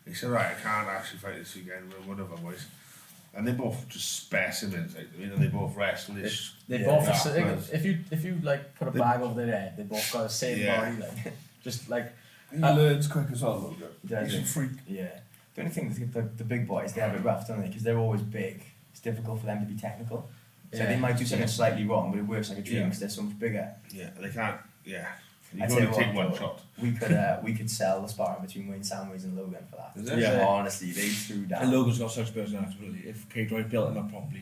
Speaker 2: He said, right, I can't actually fight this weekend, whatever, boys. And they both just specimens, like, you know, they both wrestle-ish.
Speaker 1: They
Speaker 4: Yeah,
Speaker 1: both.
Speaker 2: yeah,
Speaker 1: They,
Speaker 2: right.
Speaker 1: if you like put a bag over their head, they both got the same
Speaker 2: Yeah.
Speaker 1: body. Like, just like
Speaker 3: He learns quick as well, Logan.
Speaker 4: Yeah,
Speaker 3: He's a freak.
Speaker 4: Yeah. The only thing is the big boys, they have it rough, don't they? Because they're always big. It's difficult for them to be technical. So
Speaker 1: Yeah.
Speaker 4: they might do something slightly wrong, but it works like a dream
Speaker 2: Yeah.
Speaker 4: because they're so much bigger.
Speaker 2: Yeah, they can't, yeah. You
Speaker 4: I'd
Speaker 2: can
Speaker 4: say
Speaker 2: only take
Speaker 4: what,
Speaker 2: one
Speaker 4: though,
Speaker 2: shot.
Speaker 4: We could sell the sparring between Wayne Sandways and Logan for that.
Speaker 2: Is it?
Speaker 3: Yeah.
Speaker 4: Honestly, they threw down.
Speaker 3: And Logan's got such personality. If Cage Warriors built him up properly,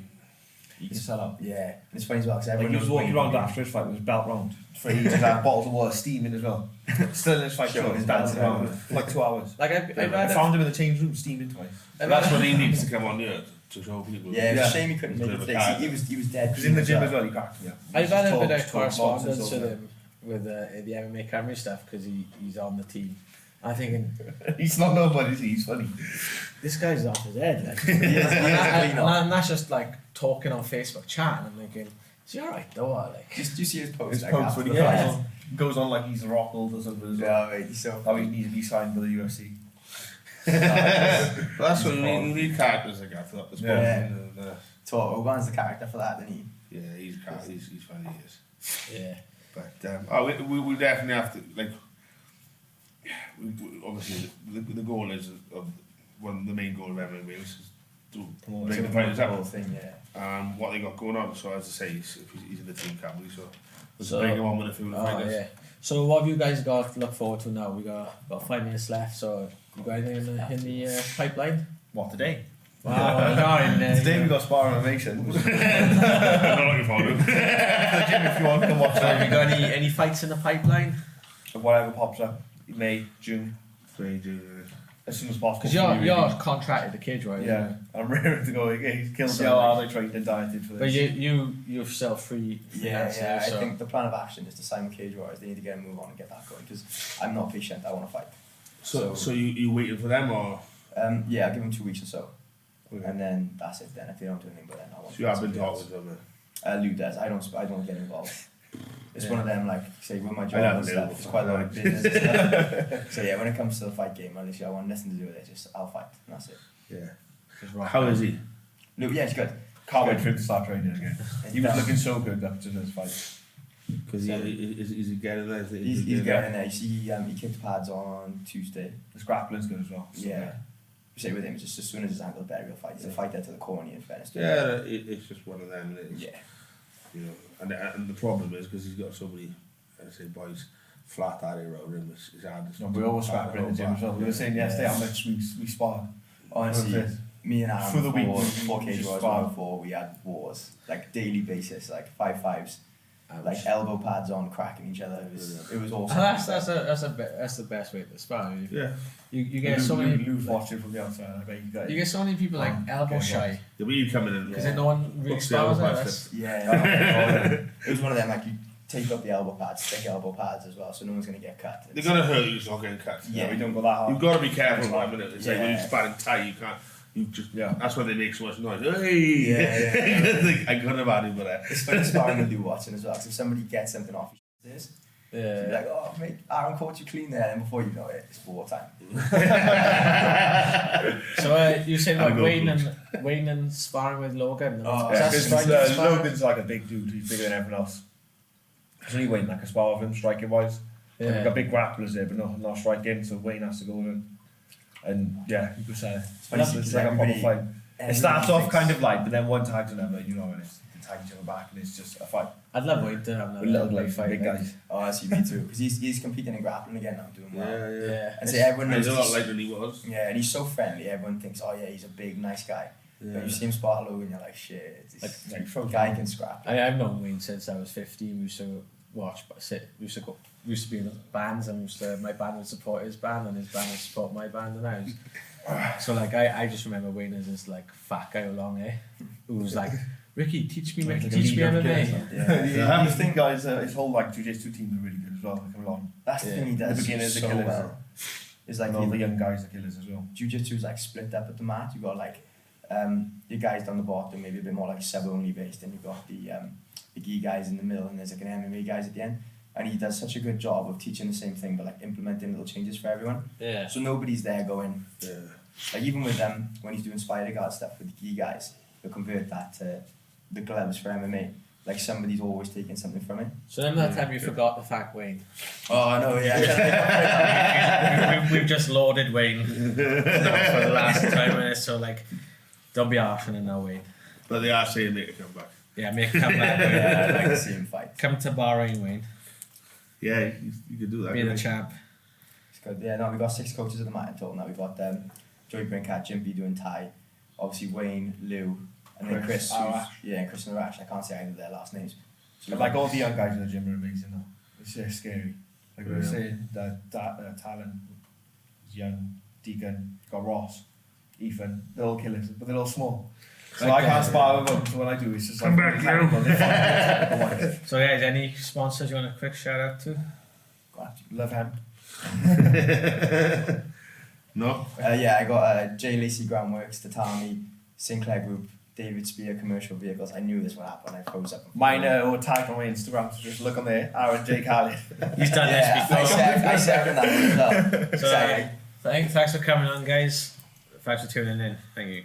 Speaker 3: he can sell out.
Speaker 4: Yeah, and it's funny as well because
Speaker 3: Like
Speaker 4: everyone
Speaker 3: he was
Speaker 4: knows
Speaker 3: walking
Speaker 4: Wayne
Speaker 3: around
Speaker 4: Wayne.
Speaker 3: after his fight with his belt round for ages, and had bottles of water steaming as well. Still in his fight,
Speaker 4: Showing
Speaker 3: show,
Speaker 4: his
Speaker 3: dancing
Speaker 4: belt
Speaker 3: around for like 2 hours.
Speaker 1: like I've
Speaker 3: I
Speaker 1: had
Speaker 3: found him in the change room steaming twice.
Speaker 2: That's when he needs to come on here to show people.
Speaker 4: Yeah, it's
Speaker 3: Yeah.
Speaker 4: a shame he couldn't
Speaker 2: He's
Speaker 4: make
Speaker 2: a
Speaker 4: it.
Speaker 2: bit of a
Speaker 4: Like, he was dead.
Speaker 3: Because in the
Speaker 4: clean
Speaker 3: gym as well, he cracked me up.
Speaker 1: I've had a bit of
Speaker 3: Talks,
Speaker 1: correspondence
Speaker 3: nonsense
Speaker 1: with
Speaker 3: all
Speaker 1: him with the MMA Camry stuff because he's on the team. I'm thinking
Speaker 3: He's not nobody, is he? He's funny.
Speaker 1: this guy's off his head. Like,
Speaker 4: clean
Speaker 1: and that's just like talking on Facebook chat. And I'm thinking, is he alright though? Or, like,
Speaker 4: Do you see his post?
Speaker 3: His
Speaker 4: like,
Speaker 3: post
Speaker 4: after
Speaker 3: when he
Speaker 4: the
Speaker 1: Yeah.
Speaker 3: goes,
Speaker 4: fight?
Speaker 3: on, goes on like he's a Rockhold or something as well.
Speaker 4: Yeah, mate, he's so.
Speaker 3: How he needs to be signed by the UFC.
Speaker 2: But that's what we need characters like that for that.
Speaker 3: Yeah.
Speaker 4: So Oban's the character for that, isn't he?
Speaker 2: Yeah, he's funny, he is.
Speaker 1: yeah.
Speaker 2: But we definitely have to, like, obviously the goal is the main goal of MMA is to bring the fighters
Speaker 4: The whole
Speaker 2: up
Speaker 4: thing, yeah.
Speaker 2: what they got going on. So as I say, he's in the team category, so let's
Speaker 1: So-
Speaker 2: bring him on with a few of the
Speaker 1: Oh,
Speaker 2: fighters.
Speaker 1: yeah. So what have you guys got to look forward to now? We got about 5 minutes left. So you got anything in the pipeline?
Speaker 3: What, today?
Speaker 1: Wow, no,
Speaker 3: Today we got sparring with Mason.
Speaker 2: I'm not looking forward to it.
Speaker 3: The gym if you want, come watch
Speaker 1: So have you
Speaker 3: it.
Speaker 1: got any fights in the pipeline?
Speaker 3: Whatever pops up. May, June.
Speaker 2: So you do,
Speaker 3: as soon as possible.
Speaker 1: Because you're contracted to cage, right?
Speaker 3: Yeah, I'm ready to go. He kills me
Speaker 1: So,
Speaker 3: how hard I trained and dieted for this.
Speaker 1: But you're self-free.
Speaker 4: Yeah,
Speaker 1: so.
Speaker 4: I think the plan of action is to sign with Cage Warriors. They need to get a move on and get that going because I'm not patient. I want to fight.
Speaker 2: So you waiting for them or?
Speaker 4: Yeah, I'll give them 2 weeks or so,
Speaker 2: Okay.
Speaker 4: and then that's it. Then if they don't do anything, but then I want.
Speaker 2: So you have been talking with them.
Speaker 4: Lou does. I don't get involved. It's one of them, like, say, with my
Speaker 2: I
Speaker 4: job
Speaker 2: know
Speaker 4: and
Speaker 2: Lou.
Speaker 4: stuff, it's quite a lot of business and stuff. So yeah, when it comes to the fight game, I want nothing to do with it, just I'll fight, and that's it.
Speaker 2: Yeah. How is he?
Speaker 4: Lou, yeah, he's good.
Speaker 3: Can't wait for him to start training again. He was
Speaker 4: Yeah.
Speaker 3: looking so good up to this fight.
Speaker 2: Because is he getting there?
Speaker 4: He's getting there. You see, he kicked pads on Tuesday.
Speaker 3: His grappling's good as well. So
Speaker 4: Yeah. Say with him, just as soon as his ankle's better, he'll fight. He's a fighter to the corner in fairness.
Speaker 2: Yeah, it's just one of them.
Speaker 4: Yeah.
Speaker 2: You know, and the problem is because he's got so many, I say, boys flat out here around him. It's hard.
Speaker 3: No, we always scrap in the gym as well. We were saying yesterday how much we sparred.
Speaker 4: Honestly, me and Aaron
Speaker 3: For the week,
Speaker 4: before Cage
Speaker 3: just
Speaker 4: Wars,
Speaker 3: spar.
Speaker 4: before we had wars, like daily basis, like 5-5s, like elbow pads on, cracking each other. It was awesome.
Speaker 1: That's the best way to spar.
Speaker 2: Yeah.
Speaker 1: You get so many.
Speaker 3: Lou's watching from the outside. I bet
Speaker 1: You get so many people like elbow shy
Speaker 2: Yeah, but you coming in.
Speaker 1: because then no one really
Speaker 2: What's the
Speaker 1: spars
Speaker 2: elbow
Speaker 1: like
Speaker 2: pad
Speaker 1: this.
Speaker 4: Yeah, it was one of them, like, you take up the elbow pads, stick elbow pads as well, so no one's going to get cut.
Speaker 2: They're gonna hurt you, so not getting cut.
Speaker 4: Yeah.
Speaker 3: we don't go that hard.
Speaker 2: You've got to be careful, man. It's like when
Speaker 4: Yeah.
Speaker 2: you're sparring tight, you can't. You just.
Speaker 3: Yeah.
Speaker 2: That's why they make so much noise. Hey.
Speaker 4: Yeah.
Speaker 2: I could have had it, but
Speaker 4: It's funny sparring with you watching as well, because if somebody gets something off this, you'll be
Speaker 1: Yeah.
Speaker 4: like, oh, mate, Aaron caught you clean there, and before you know it, it's wartime.
Speaker 1: So you said
Speaker 2: I'll
Speaker 1: about
Speaker 2: go
Speaker 1: Wayne and sparring with Logan.
Speaker 4: Oh,
Speaker 1: Is that
Speaker 3: Because
Speaker 1: striking sparring?
Speaker 3: Logan's like a big dude. He's bigger than everyone else. So he Wayne like a spar with him, striking wise. We've
Speaker 1: Yeah.
Speaker 3: got big grapplers there, but not striking. So Wayne has to go with him. And yeah, you could say
Speaker 4: funny
Speaker 3: it's
Speaker 4: because
Speaker 3: like a proper
Speaker 4: everybody-
Speaker 3: fight. It starts
Speaker 4: everybody
Speaker 3: off
Speaker 4: thinks-
Speaker 3: kind of like, but then one tags another, you know, and it's they tag each other back, and it's just a fight.
Speaker 1: I'd love Wayne to have
Speaker 3: With little
Speaker 1: another
Speaker 3: like
Speaker 1: fight.
Speaker 3: big guys.
Speaker 4: Oh, I see, me too, because he's competing in grappling again now, doing well.
Speaker 2: yeah.
Speaker 1: Yeah.
Speaker 4: And so everyone
Speaker 2: He's
Speaker 4: knows
Speaker 2: a lot
Speaker 4: he's-
Speaker 2: like than he was.
Speaker 4: yeah, and he's so friendly, everyone thinks, oh yeah, he's a big, nice guy.
Speaker 2: Yeah.
Speaker 4: But you see him spar Logan, you're like, shit, this guy can scrap.
Speaker 1: I've known Wayne since I was 15. We used to watch, we used to be in bands, and my band would support his band, and his band would support my band, and I was. So like I just remember Wayne as this like fat guy with long hair who was like, Ricky, teach me MMA.
Speaker 4: Yeah.
Speaker 3: You think guys, his whole like jiu-jitsu team are really good as well. They come along.
Speaker 4: That's the thing he does
Speaker 3: The beginners
Speaker 4: so
Speaker 3: are killers.
Speaker 4: well. It's like
Speaker 3: And all the young guys are killers as well.
Speaker 4: jiu-jitsu is like split up at the mat. You got like your guys down the bottom, maybe a bit more like sub only based, and you got the gi guys in the middle, and there's like an MMA guys at the end. And he does such a good job of teaching the same thing, but like implementing little changes for everyone.
Speaker 1: Yeah.
Speaker 4: So nobody's there going,
Speaker 2: Yeah.
Speaker 4: like even with when he's doing spider guard stuff with the gi guys, he'll convert that to the gloves for MMA. Like somebody's always taking something from it.
Speaker 1: So then that time you forgot to thank Wayne.
Speaker 4: Oh no, yeah.
Speaker 1: We've just lauded Wayne for the last 10 minutes, so like, don't be harsh on him now, Wayne.
Speaker 2: But they are saying they can come back.
Speaker 1: Yeah, make a comeback.
Speaker 4: Yeah,
Speaker 1: Wayne.
Speaker 4: I'd like to see him fight.
Speaker 1: Come to Bahrain, Wayne.
Speaker 2: Yeah, you could do that.
Speaker 1: Be the
Speaker 2: couldn't you?
Speaker 1: champ.
Speaker 4: It's good. Yeah, no, we've got 6 coaches at the mat in total now. We've got Joey Brinkat, Jimpy doing Thai, obviously Wayne, Lou, and then Chris.
Speaker 3: Arash.
Speaker 4: And Chris and Arash. I can't say either of their last names. So
Speaker 3: But like all the young guys in the gym are amazing though. It's scary. Like we were
Speaker 2: Yeah.
Speaker 3: saying, Talon, young, Deacon, got Ross, Ethan, they're all killers, but they're all small. So I can't spar with them, so when I do, it's just
Speaker 2: Come
Speaker 3: like...
Speaker 2: back,
Speaker 1: So guys, any sponsors you want a quick shout out to?
Speaker 3: Love him.
Speaker 2: No?
Speaker 4: yeah, I got J Lacey Groundworks, Tatami, Sinclair Group, David Spear Commercial Vehicles. I knew this would happen. I froze up.
Speaker 3: Mine or tag on my Instagram, so just look on there, Aaron J. Khalid.
Speaker 1: He's done
Speaker 4: Yeah,
Speaker 1: this before.
Speaker 4: I said that one as well.
Speaker 1: So,
Speaker 4: Exactly.
Speaker 1: thanks for coming on, guys. Thanks for tuning in. Thank you.